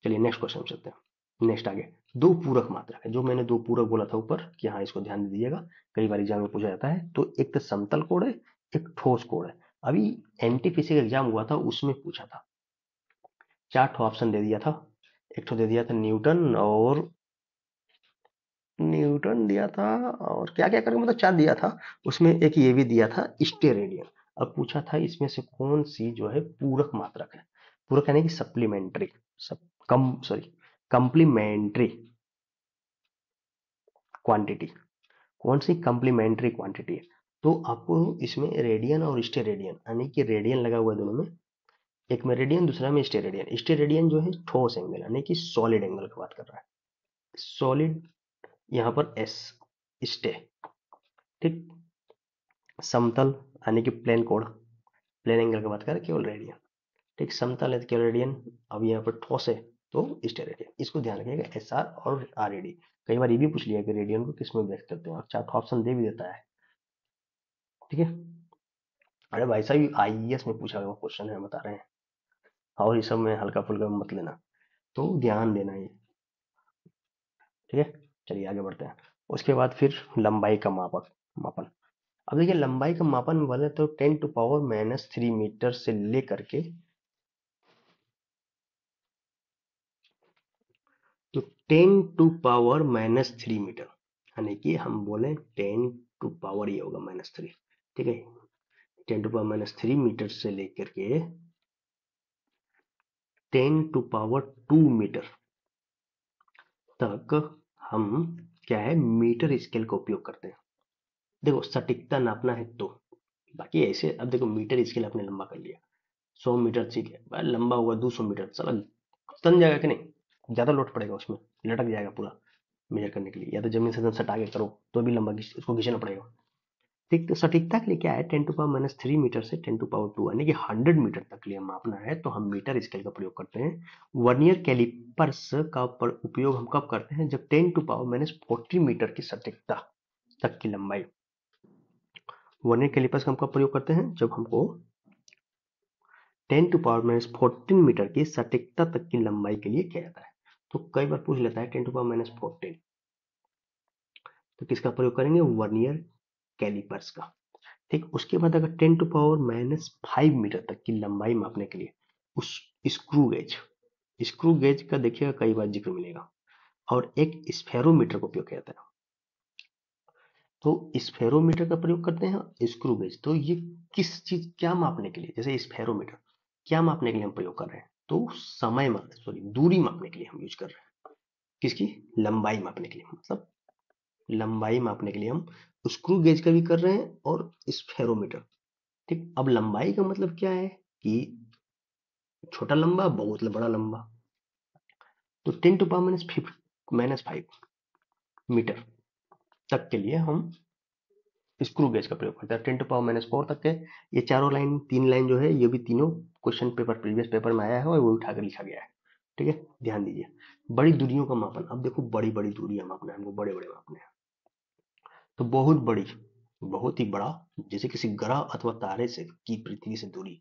चलिए नेक्स्ट क्वेश्चन चलते हैं। नेक्स्ट आगे, दो पूरक मात्रक है, जो मैंने दो पूरक बोला था ऊपर कि हाँ इसको ध्यान दे दीजिएगा, कई बार एग्जाम में पूछा जाता है। तो एक तो समतल कोण है, एक ठोस कोण है। अभी एनटीपीसी का एग्जाम हुआ था, उसमें पूछा था, 4 ठो ऑप्शन दे दिया था। एक ठो दे दिया था न्यूटन, और न्यूटन दिया था, और क्या क्या करके मतलब 4 दिया था, उसमें एक ये भी दिया था स्टेरेडियन। अब पूछा था इसमें से कौन सी जो है पूरक मात्रक है। पूरक यानी कि सप्लीमेंट्री, सब कम सॉरी कंप्लीमेंट्री क्वांटिटी, कौन सी कंप्लीमेंट्री क्वांटिटी है। तो आपको इसमें रेडियन और स्टेरेडियन, यानी कि रेडियन लगा हुआ है दोनों में, एक में रेडियन दूसरा में स्टेरेडियन। स्टेरेडियन जो है ठोस एंगल यानी कि सॉलिड एंगल की बात कर रहा है, सॉलिड, यहाँ पर एस, स्टे। ठीक, समतल यानी कि प्लेन कोण, प्लेन एंगल की बात करें केवल रेडियन। ठीक, समतल है तो केवल रेडियन, अब यहाँ पर ठोस है तो स्टेरेडियन। इसको ध्यान रखिएगा, SR और RAD। कई बार ये भी पूछ लिया कि रेडियन को किस में व्यक्त करते हैं, और 4 ऑप्शन दे भी देता है। ठीक है, अरे भाई साहब IES में पूछा हुआ क्वेश्चन है, बता रहे हैं, और ये सब में हल्का फुल्का मत लेना, तो ध्यान देना ये। ठीक है, चलिए आगे बढ़ते हैं। उसके बाद फिर लंबाई का मापन। अब देखिए लंबाई का मापन बोले तो 10⁻³ मीटर से लेकर के, तो 10⁻³ मीटर, यानी कि हम बोले 10 टू पावर ये होगा -3। ठीक है, 10⁻³ मीटर से लेकर के 10⁻² मीटर तक हम क्या है, मीटर स्केल का उपयोग करते हैं। देखो सटीकता नापना है तो, बाकी ऐसे अब देखो मीटर स्केल आपने लंबा कर लिया, 100 मीटर ठीक है भाई, लंबा हुआ 200 मीटर, चलो तन जाएगा कि नहीं, ज्यादा लोड पड़ेगा उसमें, लटक जाएगा पूरा मेजर करने के लिए, या तो जमीन से सटा के करो तो भी लंबा उसको खींचना पड़ेगा। ठीक, तो सटीकता के लिए क्या है, 10⁻³ मीटर से 10⁻², यानी कि 100 मीटर तक के लिए मापना है तो हम मीटर स्केल का प्रयोग करते हैं। वर्नियर कैलिपर्स का उपयोग हम कब करते हैं, जब 10⁻⁻40 मीटर की सटीकता तक की लंबाई। वर्नियर कैलिपर्स का हम कब प्रयोग करते हैं, जब हमको 10⁻14 मीटर की सटीकता तक की लंबाई के लिए किया जाता है। तो कई बार पूछ लेता है 10⁻14, तो किसका प्रयोग करेंगे? वर्नियर कैलिपर्स का। ठीक, उसके बाद अगर 10⁻5 मीटर तक की लंबाई मापने के लिए उस स्क्रू गेज का देखिएगा कई बार जिक्र मिलेगा, और एक स्फेरोमीटर का उपयोग किया जाता है। तो स्फेरोमीटर का प्रयोग करते हैं, स्क्रू गेज। तो ये किस चीज, क्या मापने के लिए? जैसे स्फेरोमीटर क्या मापने के लिए हम प्रयोग कर रहे हैं? तो समय मापने, सॉरी, दूरी मापने के लिए हम यूज कर रहे हैं। किसकी? लंबाई मापने के लिए, मतलब लंबाई मापने के लिए हम स्क्रू गेज का भी कर रहे हैं और स्फेरोमीटर। ठीक, अब लंबाई का मतलब क्या है कि छोटा लंबा, बहुत बड़ा लंबा। तो 10⁻⁵ मीटर तक के लिए हम स्क्रू गेज का प्रयोग करते हैं। 10⁻⁴ तक के ये चारों लाइन, 3 लाइन जो है, ये भी तीनों क्वेश्चन पेपर, प्रीवियस पेपर में आया है और वो उठाकर लिखा गया है। ठीक है, ध्यान दीजिए। बड़ी दूरियों का मापन, अब देखो बड़ी बड़ी दूरियां मापना है हमको, बड़े बड़े मापने हैं। तो बहुत बड़ी, बहुत ही बड़ा, जैसे किसी ग्रह अथवा तारे से की पृथ्वी से दूरी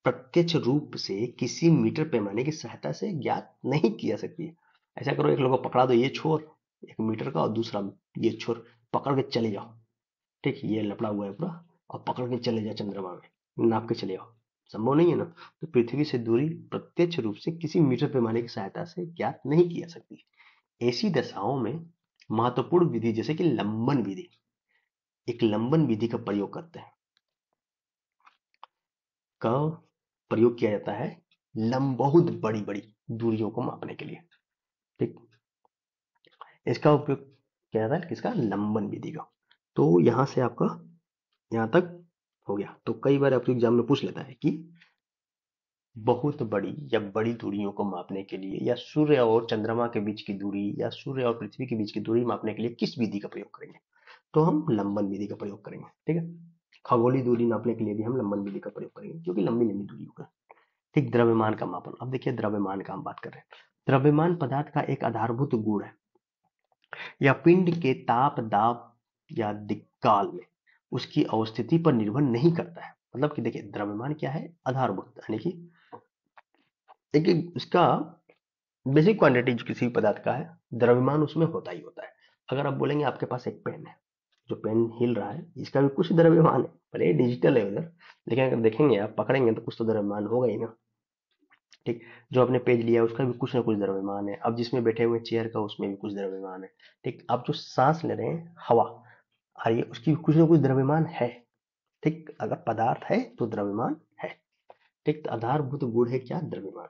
प्रत्यक्ष रूप से किसी मीटर पैमाने की सहायता से ज्ञात नहीं की जा सकती है। ऐसा करो, एक लोगों को पकड़ा दो, ये छोर 1 मीटर का और दूसरा ये छोर, पकड़ के चले जाओ। ठीक, ये लपड़ा हुआ है पूरा, और पकड़ के चले जाओ चंद्रमा में, नाप के चले आओ। संभव नहीं है ना। तो पृथ्वी से दूरी प्रत्यक्ष रूप से किसी मीटर पैमाने की सहायता से ज्ञात नहीं की जा सकती। ऐसी दशाओं में महत्वपूर्ण विधि जैसे कि लंबन विधि, एक लंबन विधि का प्रयोग करते हैं, का प्रयोग किया जाता है बहुत बड़ी बड़ी दूरियों को मापने के लिए। ठीक, इसका उपयोग किया जाता है किसका? लंबन विधि का। तो यहां से आपका यहां तक हो गया। तो कई बार आपके एग्जाम में पूछ लेता है कि बहुत बड़ी या बड़ी दूरियों को मापने के लिए, या सूर्य और चंद्रमा के बीच की दूरी, या सूर्य और पृथ्वी के बीच की दूरी मापने के लिए किस विधि का प्रयोग करेंगे? तो हम लंबन विधि का प्रयोग करेंगे। ठीक है, खगोलीय दूरी नापने के लिए भी हम लंबन विधि का प्रयोग करेंगे, क्योंकि लंबी लंबी दूरी होगा। ठीक, द्रव्यमान का मापन। अब देखिए द्रव्यमान का हम बात कर रहे हैं। द्रव्यमान पदार्थ का एक आधारभूत गुण है, या पिंड के ताप, दाब या दिक्काल में उसकी अवस्थिति पर निर्भर नहीं करता है। मतलब कि देखिए द्रव्यमान क्या है? आधारभूत, यानी कि एक इसका बेसिक क्वांटिटी जो किसी भी पदार्थ का है, द्रव्यमान उसमें होता ही होता है। अगर आप बोलेंगे आपके पास एक पेन है, जो पेन हिल रहा है, इसका भी कुछ द्रव्यमान है, पर ये डिजिटल है उधर, लेकिन अगर देखेंगे आप, पकड़ेंगे तो कुछ तो द्रव्यमान होगा ही ना। ठीक, जो आपने पेज लिया है उसका भी कुछ ना कुछ द्रव्यमान है। अब जिसमें बैठे हुए चेयर का, उसमें भी कुछ द्रव्यमान है। ठीक, आप जो सांस ले रहे हैं, हवा आ रही है, उसकी भी कुछ ना कुछ द्रव्यमान है। ठीक, अगर पदार्थ है तो द्रव्यमान है। ठीक, तो आधारभूत गुण है क्या? द्रव्यमान।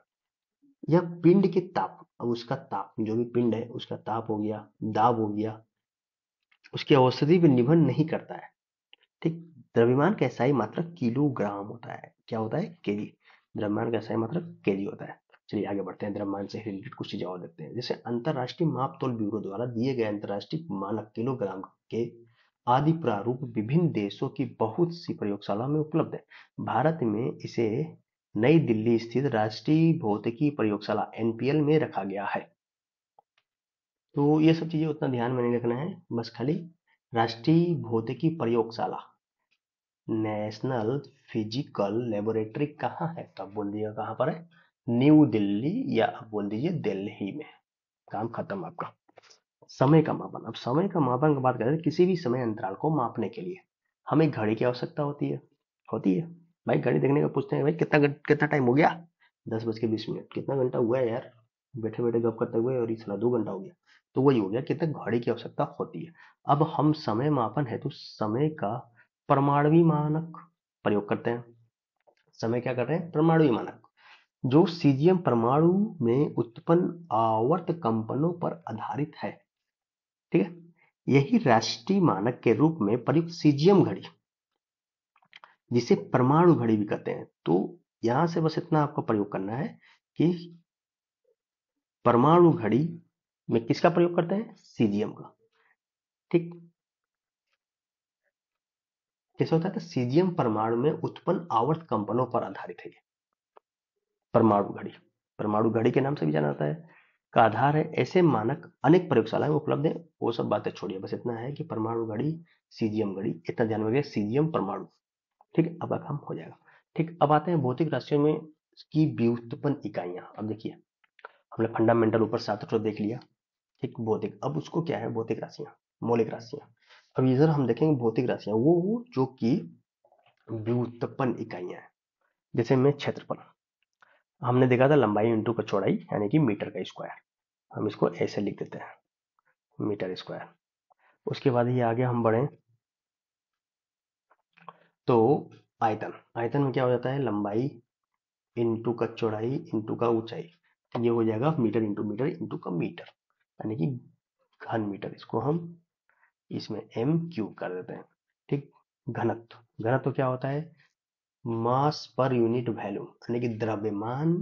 या पिंड के ताप, अब उसका ताप, जो भी पिंड है उसका ताप हो गया, दाब हो गया, उसकी अवस्थिति पर निर्भर नहीं करता है। ठीक, द्रव्यमान का एसआई मात्रक किलोग्राम होता है। क्या होता है? केजी। द्रव्यमान का एसआई मात्रक केजी होता है। चलिए आगे बढ़ते हैं, द्रव्यमान से रिलेटेड कुछ चीजें और देखते हैं। जैसे अंतरराष्ट्रीय मापतोल ब्यूरो द्वारा दिए गए अंतरराष्ट्रीय मानक किलोग्राम के आदि प्रारूप विभिन्न देशों की बहुत सी प्रयोगशाला में उपलब्ध है। भारत में इसे नई दिल्ली स्थित राष्ट्रीय भौतिकी प्रयोगशाला एनपीएल में रखा गया है। तो ये सब चीजें उतना ध्यान में नहीं रखना है, बस खाली राष्ट्रीय भौतिकी प्रयोगशाला, नेशनल फिजिकल लेबोरेटरी कहाँ है? तो आप बोल दिएगा कहाँ पर है? न्यू दिल्ली, या आप बोल दीजिए दिल्ली में। काम खत्म आपका। समय का मापन। अब समय का मापन की बात करें, किसी भी समय अंतराल को मापने के लिए हमें घड़ी की आवश्यकता होती है। होती है भाई, घड़ी देखने का पूछते हैं, भाई कितना टाइम हो गया? 10:20 कितना घंटा हुआ है यार? बैठे बैठे गप करते हुए, और इस 2 घंटा हो गया। तो वही हो गया, कितना घड़ी की आवश्यकता होती है। अब हम समय मापन है तो समय का परमाणु मानक प्रयोग करते हैं। समय क्या कर रहे हैं? परमाणु मानक, जो सीजियम परमाणु में उत्पन्न आवर्त कंपनों पर आधारित है। ठीक है, यही राष्ट्रीय मानक के रूप में प्रयुक्त सीजियम घड़ी, जिसे परमाणु घड़ी भी कहते हैं। तो यहां से बस इतना आपको प्रयोग करना है कि परमाणु घड़ी में किसका प्रयोग करते हैं? सीजियम का। ठीक, कैसे होता है? तो सीजियम परमाणु में उत्पन्न आवर्त कंपनों पर आधारित है परमाणु घड़ी। परमाणु घड़ी के नाम से भी जाना जाता है, का आधार है। ऐसे मानक अनेक प्रयोगशालाओं में उपलब्ध है। वो सब बातें छोड़िए, बस इतना है कि परमाणु घड़ी, सीजियम घड़ी, इतना ध्यान में रखिए, सीजियम परमाणु। ठीक है, अब काम हो जाएगा। ठीक, अब आते हैं भौतिक राशियों में की व्युत्पन्न इकाइयां। अब देखिए, हमने फंडामेंटल ऊपर 7 तो देख लिया। ठीक, भौतिक, अब उसको क्या है, भौतिक राशियां, मौलिक राशियां। अब इधर हम देखेंगे भौतिक राशियां वो जो कि व्युत्पन्न इकाइयां हैं। जैसे में क्षेत्रफल, हमने देखा था लंबाई इंटू का चौड़ाई यानी कि मीटर का स्क्वायर, हम इसको ऐसे लिख देते हैं, मीटर स्क्वायर। उसके बाद ये आगे हम बढ़े तो आयतन, आयतन में क्या हो जाता है, लंबाई इंटू का चौड़ाई इंटू का ऊंचाई, तो ये हो जाएगा मीटर इंटू का मीटर, यानी कि घन मीटर। इसको हम इसमें एम क्यूब कर देते हैं। ठीक, घनत्व, घनत्व क्या होता है, मास पर यूनिट वैल्यूम, यानी कि द्रव्यमान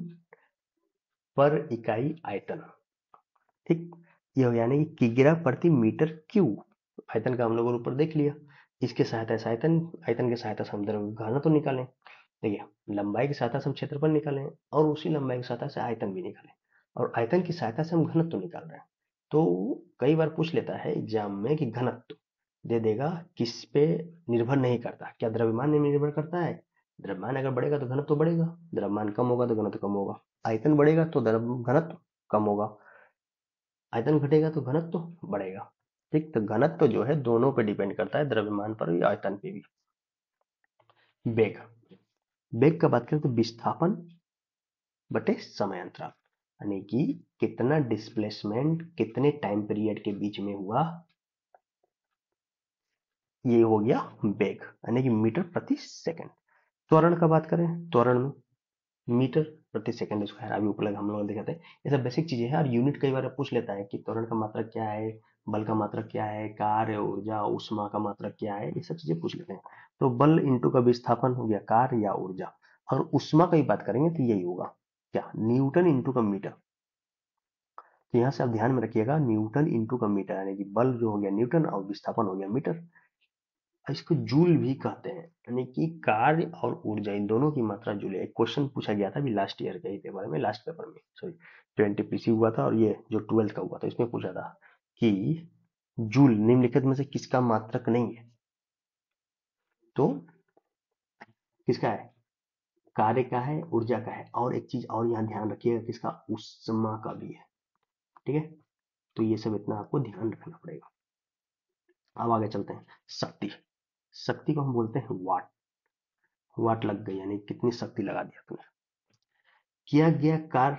पर इकाई आयतन। ठीक, ये हो यानी कि किग्रा प्रति मीटर क्यूब। आयतन का हम लोगों ने ऊपर देख लिया। इसके सहायता से आयतन, आयतन की सहायता से हम द्रव्य घनत्व निकालें। देखिए, लंबाई की सहायता से हम क्षेत्रफल निकालें और उसी लंबाई की सहायता से आयतन भी निकालें, और आयतन की सहायता से हम घनत्व निकाल रहे हैं। तो कई बार पूछ लेता है एग्जाम में कि घनत्व दे देगा, किस पे निर्भर नहीं करता, क्या द्रव्यमान में निर्भर करता है। द्रव्यमान अगर बढ़ेगा तो घनत्व बढ़ेगा, द्रव्यमान कम होगा तो घनत्व कम होगा, आयतन बढ़ेगा तो घनत्व कम होगा, आयतन घटेगा तो घनत्व बढ़ेगा। ठीक, तो घनत्व जो है दोनों पे डिपेंड करता है, द्रव्यमान पर भी आयतन पे भी। वेग, वेग का बात करें तो विस्थापन बटे समय अंतराल, यानी कि कितना डिस्प्लेसमेंट कितने टाइम पीरियड के बीच में हुआ, ये हो गया वेग, यानी कि मीटर प्रति सेकंड। त्वरण का बात करें, त्वरण में मीटर प्रति सेकंड स्क्वायर, अभी उपलब्ध हम लोग दिखाते हैं। ये सब बेसिक चीजें हैं, और यूनिट कई बार पूछ लेता है कि त्वरण का मात्रक क्या है, बल का मात्रक क्या है, कार्य, ऊर्जा, उष्मा का मात्रक क्या है, ये सब चीजें पूछ लेते हैं। तो बल इंटू का विस्थापन हो गया कार्य या ऊर्जा, और उष्मा की बात करेंगे तो यही होगा क्या, न्यूटन इंटू का मीटर। तो यहाँ से आप ध्यान में रखिएगा, न्यूटन इंटू का मीटर, यानी कि बल जो हो गया न्यूटन और विस्थापन हो गया मीटर। इसको जूल भी कहते हैं, यानी कि कार्य और ऊर्जा इन दोनों की मात्रा जूल है। एक क्वेश्चन पूछा गया था अभी लास्ट ईयर के ही पेपर में, लास्ट पेपर में सॉरी, जो एनटीपीसी हुआ था और ये जो 12th का हुआ था, इसमें पूछा था कि जूल निम्नलिखित में से किसका मात्रक नहीं है। तो किसका है, कार्य का है, ऊर्जा का है, और एक चीज और यहाँ ध्यान रखिएगा, किसका, उष्मा का भी है। ठीक है, तो ये सब इतना आपको ध्यान रखना पड़ेगा। अब आगे चलते हैं, शक्ति, शक्ति को हम बोलते हैं वाट, वाट लग गई यानी कितनी शक्ति लगा दिया तुमने। किया गया कार्य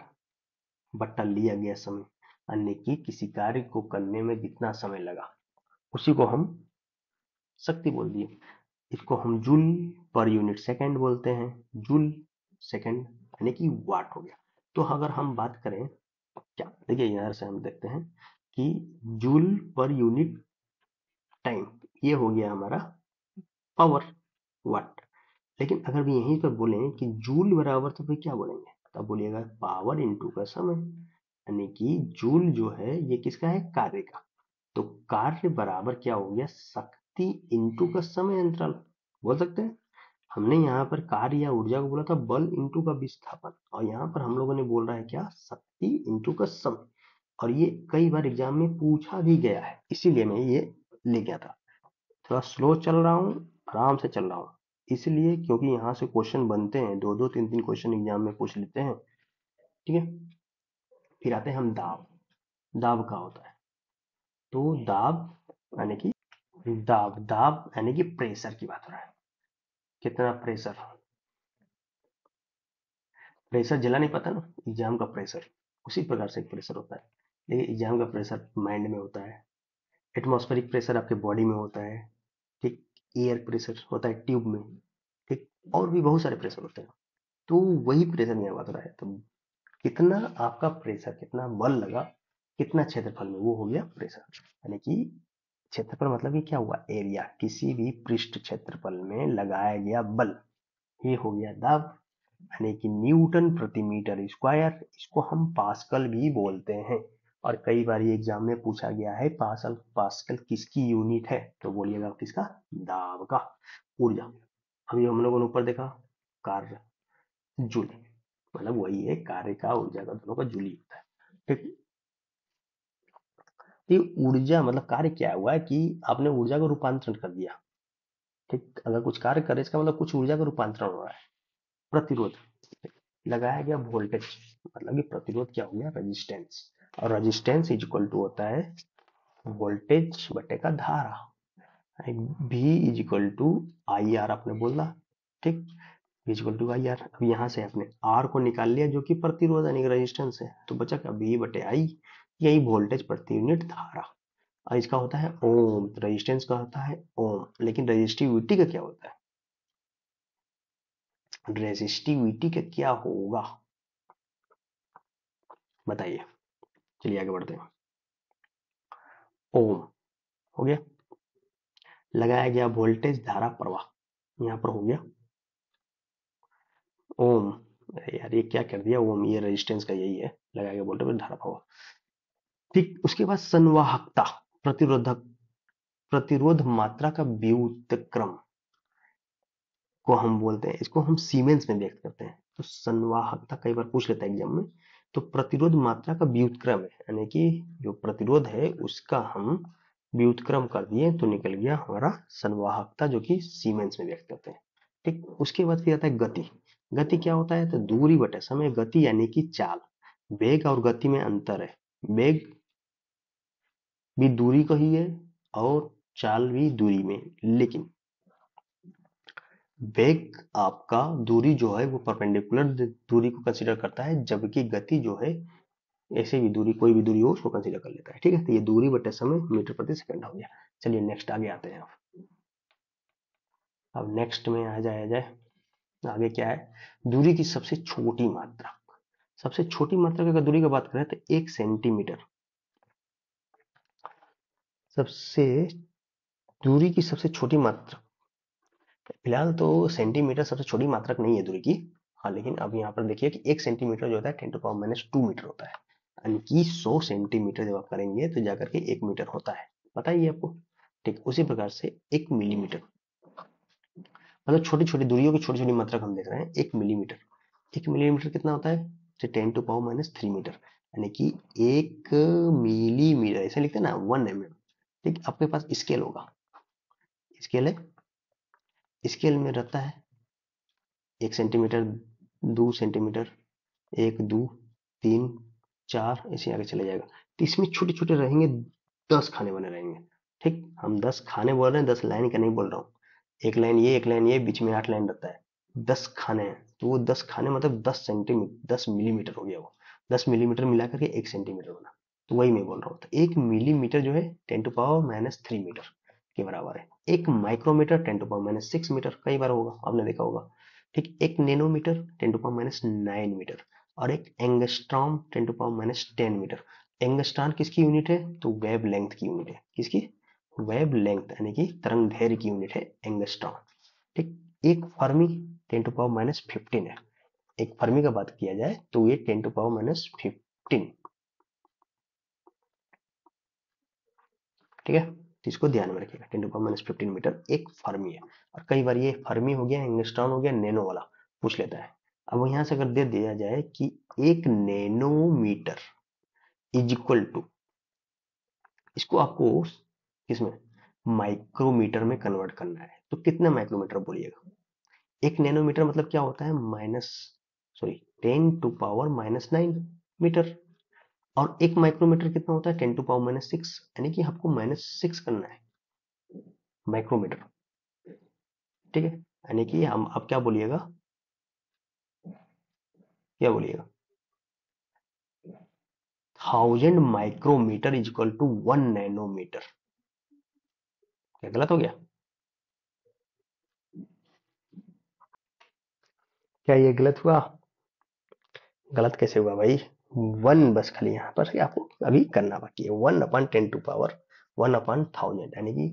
बट्टा लिया गया समय, यानी कि किसी कार्य को करने में जितना समय लगा उसी को हम शक्ति बोल दिए। इसको हम जूल पर यूनिट सेकंड बोलते हैं, जूल सेकंड, यानी कि वाट हो गया। तो अगर हम बात करें क्या, देखिए यहां से हम देखते हैं कि जूल पर यूनिट टाइम, ये हो गया हमारा पावर, वाट। लेकिन अगर भी यहीं पर बोले कि जूल बराबर, तो फिर क्या बोलेंगे, तब बोलिएगा पावर इंटू का समय, यानी कि जूल जो है ये किसका है, कार्य का। तो कार्य बराबर क्या हो गया, शक्ति इंटू का समय अंतराल, बोल सकते हैं। हमने यहाँ पर कार्य या ऊर्जा को बोला था बल इंटू का विस्थापन, और यहाँ पर हम लोगों ने बोल रहा है क्या, शक्ति इंटू का समय। और ये कई बार एग्जाम में पूछा भी गया है, इसीलिए मैं ये ले गया था। थोड़ा स्लो चल रहा हूँ, आराम से चल रहा हूँ, इसलिए क्योंकि यहाँ से क्वेश्चन बनते हैं, दो दो तीन तीन क्वेश्चन एग्जाम में पूछ लेते हैं। ठीक है, फिर आते हैं हम दाब, दाब का होता है, तो दाब यानी कि दाब, दाब यानी कि प्रेशर की बात हो रहा है, कितना प्रेशर, प्रेशर जला नहीं पता ना, एग्जाम का प्रेशर उसी प्रकार से एक प्रेशर होता है, लेकिन एग्जाम का प्रेशर माइंड में होता है, एटमॉस्फेरिक प्रेशर आपके बॉडी में होता है, ठीक, एयर प्रेशर होता है ट्यूब में, ठीक, और भी बहुत सारे प्रेशर होते हैं। तो वही प्रेशर यहाँ बात हो रहा है, तो कितना आपका प्रेशर, कितना बल लगा कितना क्षेत्रफल में, वो हो गया प्रेशर। यानी कि क्षेत्रफल मतलब कि क्या हुआ, एरिया, किसी भी पृष्ठ क्षेत्रफल में लगाया गया बल, ये हो गया दाब, यानी कि न्यूटन प्रति मीटर स्क्वायर। इसको हम पास्कल भी बोलते हैं, और कई बार ये एग्जाम में पूछा गया है, पास्कल, पास्कल किसकी यूनिट है, तो बोलिएगा किसका, दाब का। ऊर्जा, अभी हम लोगों ने ऊपर देखा, कार्य जूल, मतलब वही है, कार्य का ऊर्जा का दोनों का जूल ही होता है। ठीक, तो ये ऊर्जा मतलब कार्य क्या हुआ है कि आपने ऊर्जा को रूपांतरण कर दिया। ठीक, अगर कुछ कार्य करे इसका मतलब कुछ ऊर्जा का रूपांतरण हो रहा है। प्रतिरोध, लगाया गया वोल्टेज, मतलब कि प्रतिरोध क्या हो गया, रेजिस्टेंस, और रेजिस्टेंस इज इक्वल टू होता है वोल्टेज बटे का धारा, V is equal to I R, आपने बोला ठीक, V equal to I R. अब यहाँ से आपने R को निकाल लिया जो कि प्रतिरोध यानी रेजिस्टेंस है, तो बचा क्या, V बटे आई, यही वोल्टेज प्रति यूनिट धारा, और इसका होता है ओम, रेजिस्टेंस का होता है ओम, लेकिन रेजिस्टिविटी का क्या होता है, रेजिस्टिविटी का क्या होगा बताइए, चलिए आगे बढ़ते हैं। ओम हो गया, लगाया गया वोल्टेज धारा प्रवाह, यहाँ पर हो गया ओम, अरे यार ये क्या कर दिया ओम, ये रेजिस्टेंस का यही है, लगाया गया वोल्टेज धारा प्रवाह। ठीक, उसके बाद संवाहकता, प्रतिरोधक, प्रतिरोध मात्रा का व्युत्क्रम को हम बोलते हैं, इसको हम सीमेंस में व्यक्त करते हैं, तो संवाहकता कई बार पूछ लेता है एग्जाम में, तो प्रतिरोध मात्रा का व्युत्क्रम है, यानी कि जो प्रतिरोध है उसका हम व्युत्क्रम कर दिए तो निकल गया हमारा संवाहकता, जो कि सीमेंस में व्यक्त करते हैं। ठीक, उसके बाद फिर आता है गति, गति क्या होता है, तो दूरी बटे समय, गति यानी कि चाल, वेग और गति में अंतर है, वेग भी दूरी का ही है और चाल भी दूरी में, लेकिन वेग आपका दूरी जो है वो परपेंडिकुलर दूरी को कंसीडर करता है, जबकि गति जो है ऐसे भी दूरी, कोई भी दूरी हो उसको कंसीडर कर लेता है। ठीक है, तो ये दूरी बटे समय मीटर प्रति सेकंड हो गया। चलिए नेक्स्ट आगे आते हैं। अब नेक्स्ट में आ जाए आगे क्या है, दूरी की सबसे छोटी मात्रा, सबसे छोटी मात्रा की अगर दूरी की बात करें तो 1 सेंटीमीटर, सबसे दूरी की सबसे छोटी मात्रा, फिलहाल तो सेंटीमीटर सबसे छोटी मात्रक नहीं है दूरी की, हाँ, लेकिन अब यहाँ पर देखिए कि 1 सेंटीमीटर जो होता है 10⁻² मीटर होता है, यानी कि 100 सेंटीमीटर जब आप करेंगे तो जाकर के 1 मीटर होता है, पता ही है आपको। ठीक, उसी प्रकार से 1 मिलीमीटर, मतलब छोटी छोटी दूरियों की छोटी छोटी मात्रक हम देख रहे हैं, 1 मिलीमीटर, 1 मिलीमीटर कितना होता है, 10⁻³ मीटर, यानी कि 1 मिलीमीटर, ऐसे लिखते हैं ना 1 mm। ठीक, आपके पास स्केल होगा, स्केल है, स्केल में रहता है 1 सेंटीमीटर, 2 सेंटीमीटर, 1 2 3 4, ऐसे आगे चले जाएगा, तो इसमें छोटे छोटे रहेंगे 10 खाने बने रहेंगे। ठीक, हम 10 खाने बोल रहे हैं, 10 लाइन का नहीं बोल रहा हूँ, एक लाइन ये, एक लाइन ये, बीच में 8 लाइन रहता है, 10 खाने हैं, तो वो 10 खाने मतलब 10 सेंटीमीटर, 10 मिलीमीटर हो गया वो, 10 मिलीमीटर मिला करके 1 सेंटीमीटर बना, तो वही मैं बोल रहा हूँ, तो 1 मिलीमीटर जो है 10⁻³ मीटर के बराबर है। एक माइक्रोमीटर 10⁻⁶ मीटर, कई बार होगा आपने देखा होगा। ठीक, एक नैनोमीटर 10⁻⁹मीटर, और एक एंगस्ट्रॉम 10⁻⁻10 मीटर। एंगस्ट्रॉम किसकी यूनिट है, तो वेव लेंथ की यूनिट है, किसकी, वेव लेंथ यानी कि तरंग दैर्घ्य की यूनिट है एंगस्ट्रॉम। ठीक, एक फर्मी 10⁻15 है, एक फर्मी का बात किया जाए तो ये 10⁻15, ठीक है, तो इसको ध्यान में रखिएगा, 10⁻15 मीटर एक फर्मी है, और कई बार ये फर्मी हो गया, एंगस्ट्रॉम हो गया, नैनो वाला पूछ लेता है। अब यहाँ से अगर दे दिया जाए कि 1 नैनोमीटर इज इक्वल टू, इसको आपको किसमें, माइक्रोमीटर में कन्वर्ट करना है, तो कितना माइक्रोमीटर बोलिएगा, 1 नैनोमीटर मतलब क्या होता है, माइनस, सॉरी 10⁻⁹ मीटर, और एक माइक्रोमीटर कितना होता है, 10⁻�6, यानी कि आपको -6 करना है माइक्रोमीटर। ठीक है, यानी कि हम, आप क्या बोलिएगा, क्या बोलिएगा, 1000 micrometre is equal to 1 nanometre, क्या गलत हो गया, क्या ये गलत हुआ, गलत कैसे हुआ भाई, 1 बस खाली यहाँ पर आपको अभी करना बाकी है, 1/10⁻1/1000, यानी कि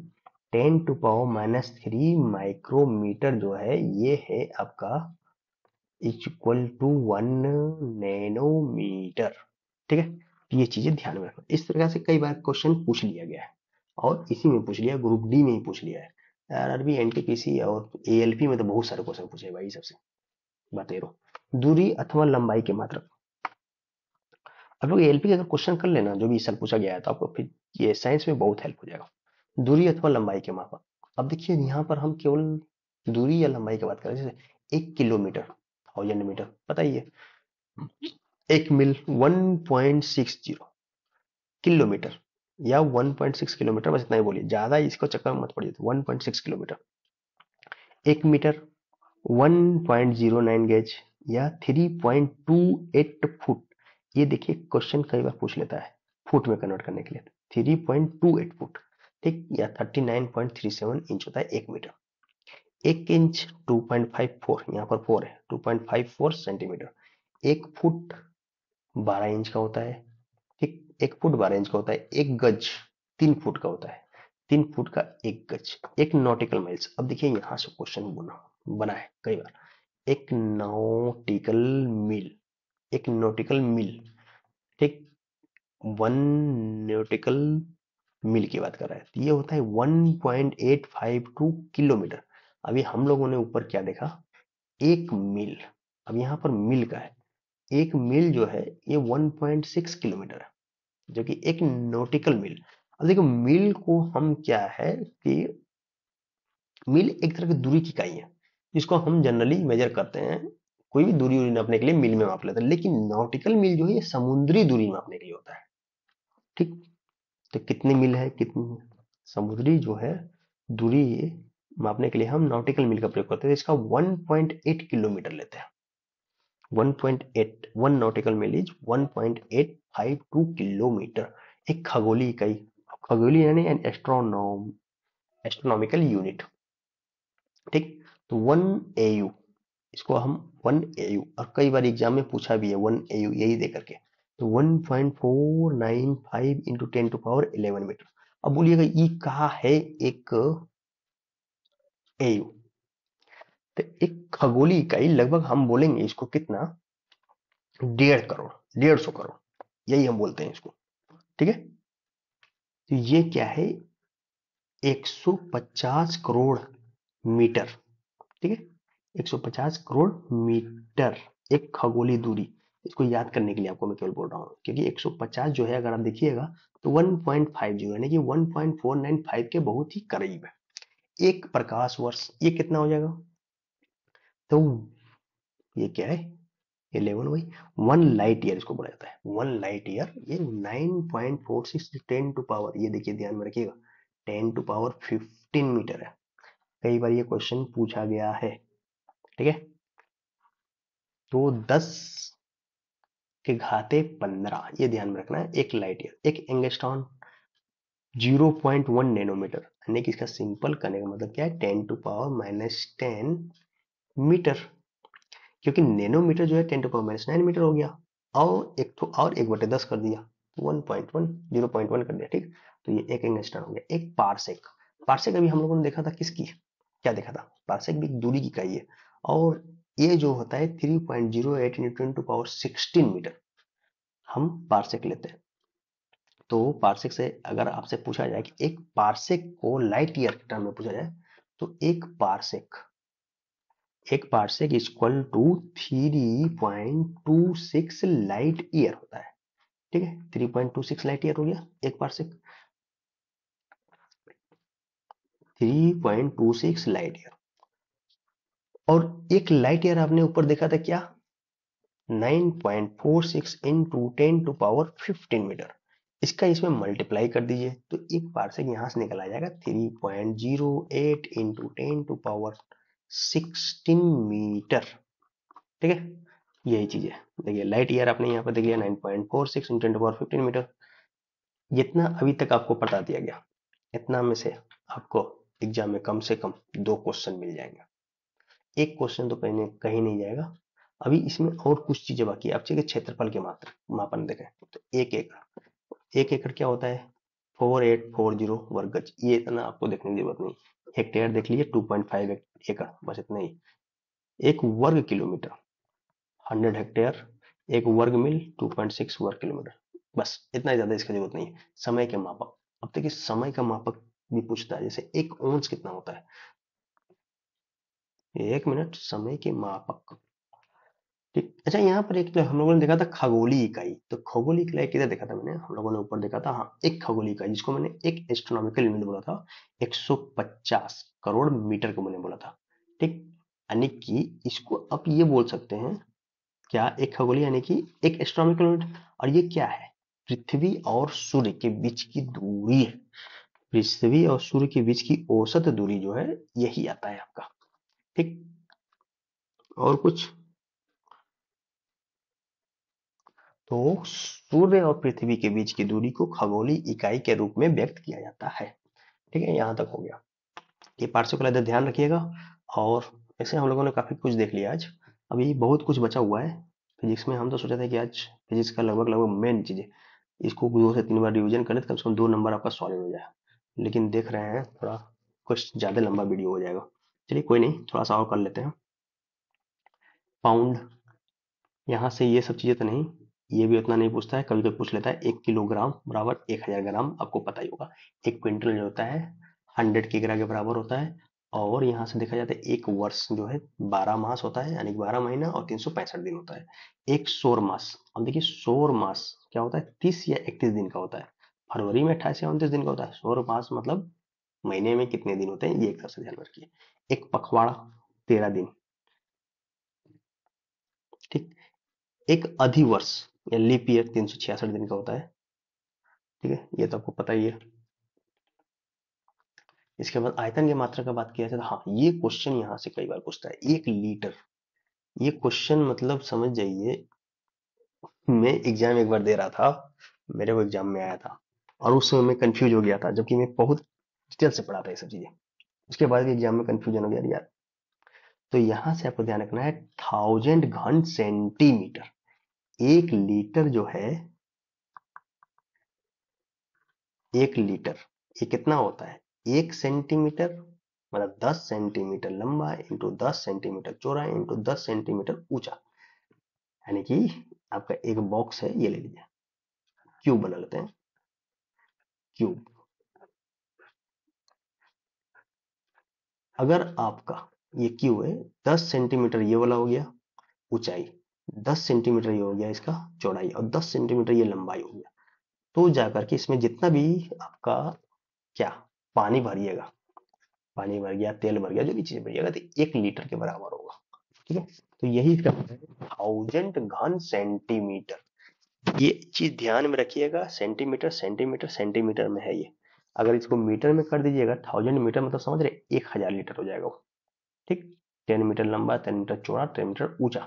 10⁻³ माइक्रोमीटर जो है ये है आपका इक्वल टू 1 नैनोमीटर। ठीक है, तो ये चीजें ध्यान में रखना, इस तरह से कई बार क्वेश्चन पूछ लिया गया है, और इसी में पूछ लिया, ग्रुप डी में ही पूछ लिया है, आरआरबी, एनटीपीसी और एएलपी में तो बहुत सारे क्वेश्चन पूछे भाई, सबसे बता रहा, दूरी अथवा लंबाई के मात्रक, आप लोग एएलपी का अगर क्वेश्चन कर लेना जो भी इस साल पूछा गया है, तो आपको फिर ये साइंस में बहुत हेल्प हो जाएगा। दूरी अथवा लंबाई के मापक, अब देखिए यहाँ पर हम केवल दूरी या लंबाई की बात करें, जैसे 1 किलोमीटर, 1000 मीटर पता ही है। एक मील 1.60 किलोमीटर या 1.6 किलोमीटर, बस इतना ही बोलिए, ज्यादा इसको चक्कर में मत पड़िए। 1.6 किलोमीटर। एक मीटर 1.09 गेज या 3.28 फुट। ये देखिए क्वेश्चन कई बार पूछ लेता है फुट में कन्वर्ट करने के लिए। 3.28 फुट, ठीक, या 39.37 इंच होता है एक मीटर। एक इंच 2.54, यहाँ पर 4 है, 2.54 सेंटीमीटर। एक फुट 12 इंच का होता है, ठीक, एक फुट 12 इंच का होता है। एक गज 3 फुट का होता है, 3 फुट का एक गज। एक नॉटिकल माइल्स, अब देखिए यहां से क्वेश्चन बना है कई बार। एक नॉटिकल मील, एक नॉटिकल मील, ठीक, 1 नॉटिकल मील की बात कर रहा है, तो ये होता है 1.852 किलोमीटर। अभी हम लोगों ने ऊपर क्या देखा, एक मील। अब यहाँ पर मील का है, एक मील जो है ये 1.6 किलोमीटर है, जो कि एक नॉटिकल मील। अब देखो मील को हम क्या है कि मील एक तरह की दूरी की इकाई है, जिसको हम जनरली मेजर करते हैं। कोई भी दूरी नापने के लिए मील में माप लेते हैं, लेकिन नॉटिकल मील जो है ये समुद्री दूरी मापने के लिए होता है, ठीक। तो कितनी मील है, कितनी समुद्री जो है दूरी मापने के लिए हम नॉटिकल मील का प्रयोग करते हैं। इसका 1.8 किलोमीटर लेते हैं। 1.8, 1 नॉटिकल मील इज 1.852 किलोमीटर। एक खगोलीय इकाई, खगोलीय यानी एन एस्ट्रोनॉमिकल यूनिट, ठीक। तो 1 AU, इसको हम 1 AU, और कई बार एग्जाम में पूछा भी है 1 AU यही दे करके। तो 1.495 इंटू 10⁻11 मीटर। अब बोलिएगा ये कहा है एक AU, तो एक खगोलीय इकाई लगभग हम बोलेंगे इसको कितना, 1.5 करोड़, 150 करोड़, यही हम बोलते हैं इसको, ठीक है। तो ये क्या है, 150 करोड़ मीटर, ठीक है, 150 करोड़ मीटर एक खगोलीय दूरी। इसको याद करने के लिए आपको मैं केवल बोल रहा हूँ, क्योंकि 150 जो है अगर आप देखिएगा तो 1.5 यानी कि 1.495 के बहुत ही करीब है। एक प्रकाश वर्ष ये कितना हो जाएगा, तो ये क्या है, 11 वही 1 लाइट ईयर इसको बोला जाता है। 1 लाइट ईयर ये 9.46 10 टू पावर, ये देखिए ध्यान में रखिएगा, 10⁻15 मीटर है। कई बार ये क्वेश्चन पूछा गया है, ठीक है। तो 10 के घाते 15, ये ध्यान में रखना है। एक लाइट ईयर, एक एंगस्ट्रॉन 0.1 नैनोमीटर, यानी कि इसका सिंपल करने का मतलब क्या है, 10⁻⁻10 मीटर, क्योंकि नैनोमीटर जो है 10⁻⁹ मीटर हो गया, और एक तो और 1/10 कर दिया, 1.1 0.1 कर दिया, ठीक। तो ये एक एंगस्ट्रॉन हो गया। एक पारसेक, पारसेक अभी हम लोगों ने देखा था किसकी, क्या देखा था, पारसेक भी दूरी की इकाई है, और ये जो होता है 3.08 इंटू 10⁻16 मीटर हम पारसेक लेते हैं। तो पारसेक से अगर आपसे पूछा जाए कि एक पारसेक को लाइट ईयर के टर्म में पूछा जाए, तो एक parsec equal to 3.26 light year होता है, ठीक है। 3.26 लाइट ईयर हो गया एक पारसेक, 3.26 लाइट ईयर। और एक लाइट ईयर आपने ऊपर देखा था क्या, 9.46 इंटू 10⁻15 मीटर। इसका इसमें मल्टीप्लाई कर दीजिए, तो एक पारसेक यहां से निकल आ जाएगा 3.08 इंटू 10⁻16 मीटर, ठीक है। यही चीज है, देखिए लाइट ईयर आपने यहाँ पर देख लिया 9.46 इंटू 10⁻15 मीटर। जितना अभी तक आपको पता दिया गया, इतना में से आपको एग्जाम में कम से कम 2 क्वेश्चन मिल जाएंगे। एक क्वेश्चन तो कहीं नहीं जाएगा। अभी इसमें और कुछ चीजें बाकी है। आप चाहिए क्षेत्रफल के मात्र मापन देखें, तो एक एकड़ क्या होता है, 4840 वर्ग गज, ये इतना आपको देखने की जरूरत नहीं। हेक्टेयर देख लीजिए 2.5 एकड़, बस इतना ही। एक वर्ग किलोमीटर 100 हेक्टेयर, एक वर्ग मील 2.6 वर्ग किलोमीटर, बस इतना, ज्यादा इसका जरूरत नहीं है। समय के मापक, अब देखिए समय का मापक भी पूछता है, जैसे एक ओंस कितना होता है, 1 मिनट समय के मापक, ठीक। अच्छा यहाँ पर एक हम लोगों ने देखा था खगोलीय इकाई, तो खगोलीय इकाई किधर देखा था मैंने, हम लोगों ने ऊपर देखा था, हाँ, एक खगोलीय इकाई जिसको मैंने एक एस्ट्रोनॉमिकल यूनिट बोला था, 150 करोड़ मीटर को मैंने बोला था, ठीक। यानी कि इसको आप ये बोल सकते हैं क्या, एक खगोलीय यानी कि एक एस्ट्रोनॉमिकल यूनिट। और ये क्या है, पृथ्वी और सूर्य के बीच की दूरी है। पृथ्वी और सूर्य के बीच की औसत दूरी जो है यही आता है आपका। ठीक, और कुछ, तो सूर्य और पृथ्वी के बीच की दूरी को खगोलीय इकाई के रूप में व्यक्त किया जाता है। ठीक है, यहां तक हो गया। ये पार्ट्स को इधर ध्यान रखिएगा। और ऐसे हम लोगों ने काफी कुछ देख लिया आज, अभी बहुत कुछ बचा हुआ है फिजिक्स में। हम तो सोचा था कि आज फिजिक्स का लगभग लगभग मेन चीजें, इसको 2 से 3 बार रिवीजन करें तो कम से कम 2 नंबर आपका सॉलिड हो जाए। लेकिन देख रहे हैं थोड़ा कुछ ज्यादा लंबा वीडियो हो जाएगा। चलिए कोई नहीं, थोड़ा सा और कर लेते हैं। पाउंड, यहाँ से ये सब चीजें तो नहीं, ये भी उतना नहीं पूछता है, कभी कभी पूछ लेता है। 1 किलोग्राम बराबर 1000 ग्राम, आपको पता ही होगा। 1 क्विंटल जो होता है 100 किग्रा के बराबर होता है। और यहाँ से देखा जाता है एक वर्ष जो है 12 मास होता है, यानी 12 महीना और 365 दिन होता है। एक सौर मास, अब देखिए सौर मास क्या होता है, 30 या 31 दिन का होता है। फरवरी में 28 या 29 दिन का होता है। सौर मास मतलब महीने में कितने दिन होते हैं, ये एक तरफ से ध्यान रखिए। एक पखवाड़ा 13 दिन। ठीक, एक अधिवर्ष या लीप ईयर 366 दिन का होता है। ठीक है, ये तो आपको पता ही है। इसके बाद आयतन की मात्रा का बात किया जाए तो हाँ, ये क्वेश्चन यहाँ से कई बार पूछता है। 1 लीटर, ये क्वेश्चन मतलब समझ जाइए, मैं एग्जाम एक बार दे रहा था, मेरे को एग्जाम में आया था और उस समय मैं कंफ्यूज हो गया था, जबकि मैं बहुत डिटेल से पढ़ा था ये सब चीजें। उसके बाद भी एग्जाम में कंफ्यूजन हो गया यार। तो यहाँ से आपको ध्यान रखना है, 1000 घन सेंटीमीटर। 1 लीटर जो है, 1 लीटर ये कितना होता है, 1 सेंटीमीटर, मतलब 10 सेंटीमीटर लंबा इंटू 10 सेंटीमीटर चौड़ा इंटू 10 सेंटीमीटर ऊंचा। यानी कि आपका एक बॉक्स है, ये ले लीजिए, क्यूब बना लेते हैं, क्यूब। अगर आपका ये क्यूब है, 10 सेंटीमीटर ये वाला हो गया ऊंचाई, 10 सेंटीमीटर ये हो गया इसका चौड़ाई, और 10 सेंटीमीटर ये लंबाई हो गया, तो जाकर के इसमें जितना भी आपका क्या पानी भरिएगा, पानी भर गया, तेल भर गया, जो भी चीज भरिएगा, तो 1 लीटर के बराबर होगा। ठीक है, तो यही इसका 1000 घन सेंटीमीटर। ये चीज ध्यान में रखिएगा, सेंटीमीटर सेंटीमीटर सेंटीमीटर में है ये। अगर इसको मीटर में कर दीजिएगा, 1000 मीटर मतलब समझ रहे 1000 लीटर हो जाएगा वो। ठीक, 10 मीटर लंबा, 10 मीटर चौड़ा, 10 मीटर ऊंचा,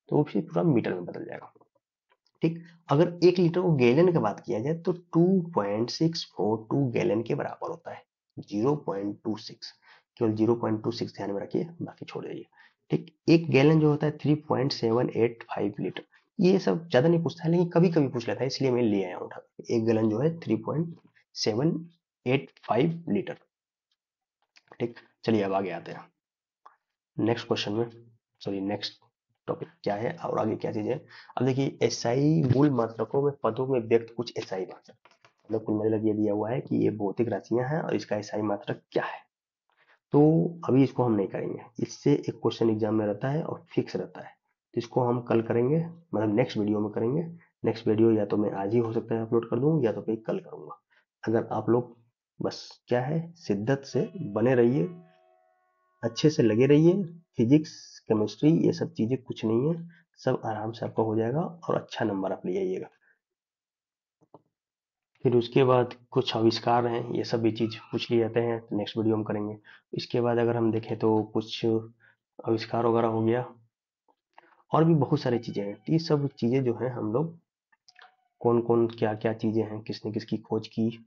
तो वो फिर पूरा मीटर में बदल जाएगा। ठीक, अगर 1 लीटर को गैलन की बात किया जाए तो 2.642 गैलन के बराबर होता है। 0.26, केवल 0.26 ध्यान में रखिए, बाकी छोड़ जाइए। ठीक, एक गैलन जो होता है 3.785 लीटर। ये सब ज्यादा नहीं पूछता है, लेकिन कभी कभी पूछ लेता है, इसलिए मैं ले आया हूँ उठा के। एक गैलन जो है 3.785 लीटर। ठीक, चलिए अब आगे आते हैं नेक्स्ट क्वेश्चन में। सॉरी, नेक्स्ट टॉपिक क्या है और आगे क्या चीज है। अब देखिए, एसआई मूल मात्रकों में पदों में व्यक्त कुछ एसआई मात्रक, मतलब कुल मिलाकर ये दिया हुआ है कि ये भौतिक राशियां हैं और इसका एसआई मात्रक क्या है। तो अभी इसको हम नहीं करेंगे, इससे एक क्वेश्चन एग्जाम में रहता है और फिक्स रहता है, तो इसको हम कल करेंगे, मतलब नेक्स्ट वीडियो में करेंगे। नेक्स्ट वीडियो या तो मैं आज ही हो सकता है अपलोड कर दूं, या तो फिर कल करूंगा। अगर आप लोग बस क्या है, शिद्दत से बने रहिए, अच्छे से लगे रहिए। फिजिक्स केमिस्ट्री ये सब चीजें कुछ नहीं है, सब आराम से आपका हो जाएगा और अच्छा नंबर आप ले आइएगा। फिर उसके बाद कुछ आविष्कार हैं, ये सब भी चीज पूछ लिए जाते हैं, नेक्स्ट वीडियो में करेंगे। इसके बाद अगर हम देखें तो कुछ आविष्कार वगैरह हो गया, और भी बहुत सारी चीजें हैं। तो ये सब चीजें जो है हम लोग कौन कौन क्या क्या चीजें हैं, किसने किसकी खोज की,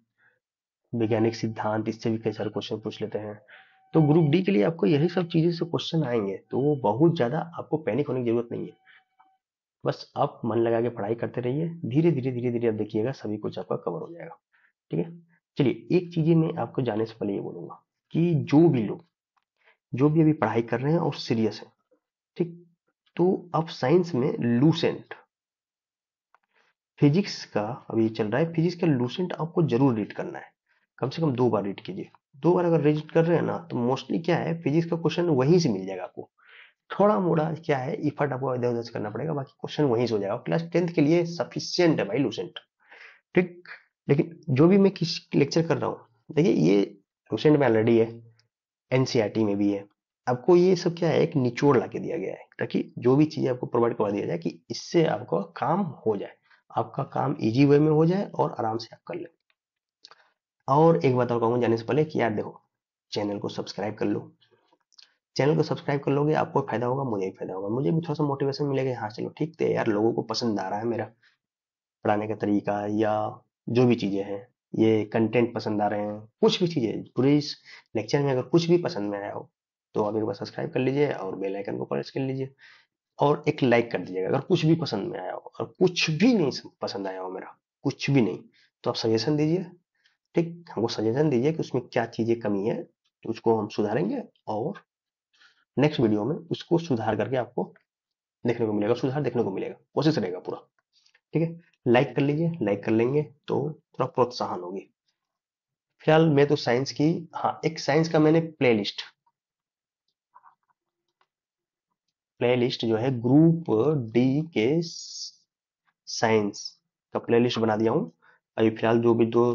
वैज्ञानिक सिद्धांत, इससे भी कई सारे क्वेश्चन पूछ लेते हैं। तो ग्रुप डी के लिए आपको यही सब चीजें से क्वेश्चन आएंगे, तो वो बहुत ज्यादा आपको पैनिक होने की जरूरत नहीं है। बस आप मन लगा के पढ़ाई करते रहिए, धीरे धीरे धीरे धीरे आप देखिएगा सभी कुछ आपका कवर हो जाएगा। ठीक है, चलिए एक चीज मैं आपको जाने से पहले ये बोलूंगा कि जो भी लोग, जो भी अभी पढ़ाई कर रहे हैं और सीरियस है, ठीक, तो अब साइंस में लूसेंट, फिजिक्स का अभी चल रहा है, फिजिक्स का लूसेंट आपको जरूर रीड करना है। कम से कम 2 बार रीड कीजिए। 2 बार अगर रीड कर रहे हैं ना, तो मोस्टली क्या है, फिजिक्स का क्वेश्चन वहीं से मिल जाएगा आपको। थोड़ा मोड़ा क्या है, इफर्ट आपको इधर उधर से करना पड़ेगा, बाकी क्वेश्चन वहीं से हो जाएगा। क्लास 10th के लिए सफिशियंट है भाई लूसेंट। ठीक, लेकिन जो भी मैं किस लेक्चर कर रहा हूँ, देखिए ये लूसेंट में ऑलरेडी है, एनसीईआरटी में भी है, आपको ये सब क्या है, एक निचोड़ ला के दिया गया है ताकि जो भी चीजें आपको प्रोवाइड करवा दिया जाए कि इससे आपका काम हो जाए, आपका काम इजी वे में हो जाए और आराम से आप कर ले। और एक बात और कहूंगा जाने से पहले कि यार देखो, चैनल को सब्सक्राइब कर लो। चैनल को सब्सक्राइब कर लोगे, आपको फायदा होगा, मुझे भी फायदा होगा, मुझे भी थोड़ा सा मोटिवेशन मिलेगा। हाँ चलो ठीक है यार, लोगों को पसंद आ रहा है मेरा पढ़ाने का तरीका, या जो भी चीजें हैं, ये कंटेंट पसंद आ रहे हैं, कुछ भी चीजें पूरे इस लेक्चर में अगर कुछ भी पसंद में आया हो तो आप एक बार सब्सक्राइब कर लीजिए और बेल आइकन को प्रेस कर लीजिए और एक लाइक कर दीजिएगा अगर कुछ भी पसंद में आया हो। और कुछ भी नहीं पसंद आया हो मेरा, कुछ भी नहीं, तो आप सजेशन दीजिए। ठीक, हमको सजेशन दीजिए कि उसमें क्या चीजें कमी है, तो उसको हम सुधारेंगे और नेक्स्ट वीडियो में उसको सुधार करके आपको देखने को मिलेगा, सुधार देखने को मिलेगा, कोशिश रहेगा पूरा। ठीक है, लाइक कर लीजिए, लाइक कर लेंगे तो थोड़ा प्रोत्साहन होगी। फिलहाल मैं तो साइंस की, हाँ एक साइंस का मैंने प्लेलिस्ट जो है ग्रुप डी के साइंस का प्लेलिस्ट बना दिया हूँ। अभी फिलहाल जो भी दो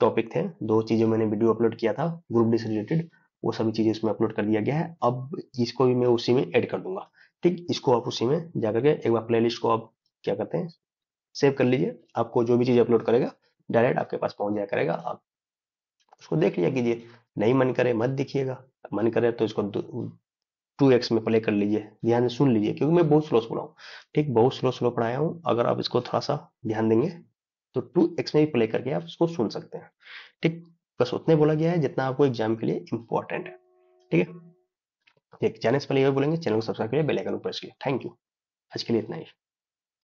टॉपिक थे, दो चीजें मैंने वीडियो अपलोड किया था ग्रुप डी से रिलेटेड, वो सभी चीजें इसमें अपलोड कर दिया गया है। अब इसको भी मैं उसी में ऐड कर दूंगा। ठीक, इसको आप उसी में जाकर के एक बार प्लेलिस्ट को आप क्या करते हैं, सेव कर लीजिए। आपको जो भी चीज अपलोड करेगा डायरेक्ट आपके पास पहुंच जाया करेगा, आप उसको देख लिया कीजिए। नहीं मन करे मत देखिएगा, मन करे तो इसको 2x में प्ले कर लीजिए, ध्यान से सुन लीजिए, क्योंकि मैं बहुत स्लो सुना हूँ। ठीक, बहुत स्लो स्लो पढ़ाया हूँ, अगर आप इसको थोड़ा सा ध्यान देंगे तो 2x में भी प्ले करके आप इसको सुन सकते हैं। ठीक, बस उतने बोला गया है जितना आपको एग्जाम के लिए इंपॉर्टेंट है। ठीक है, ठीक, जाने से पहले ये बोलेंगे चैनल को सब्सक्राइब करिए, बेल आइकन को प्रेस करिए। थैंक यू, आज के लिए इतना ही।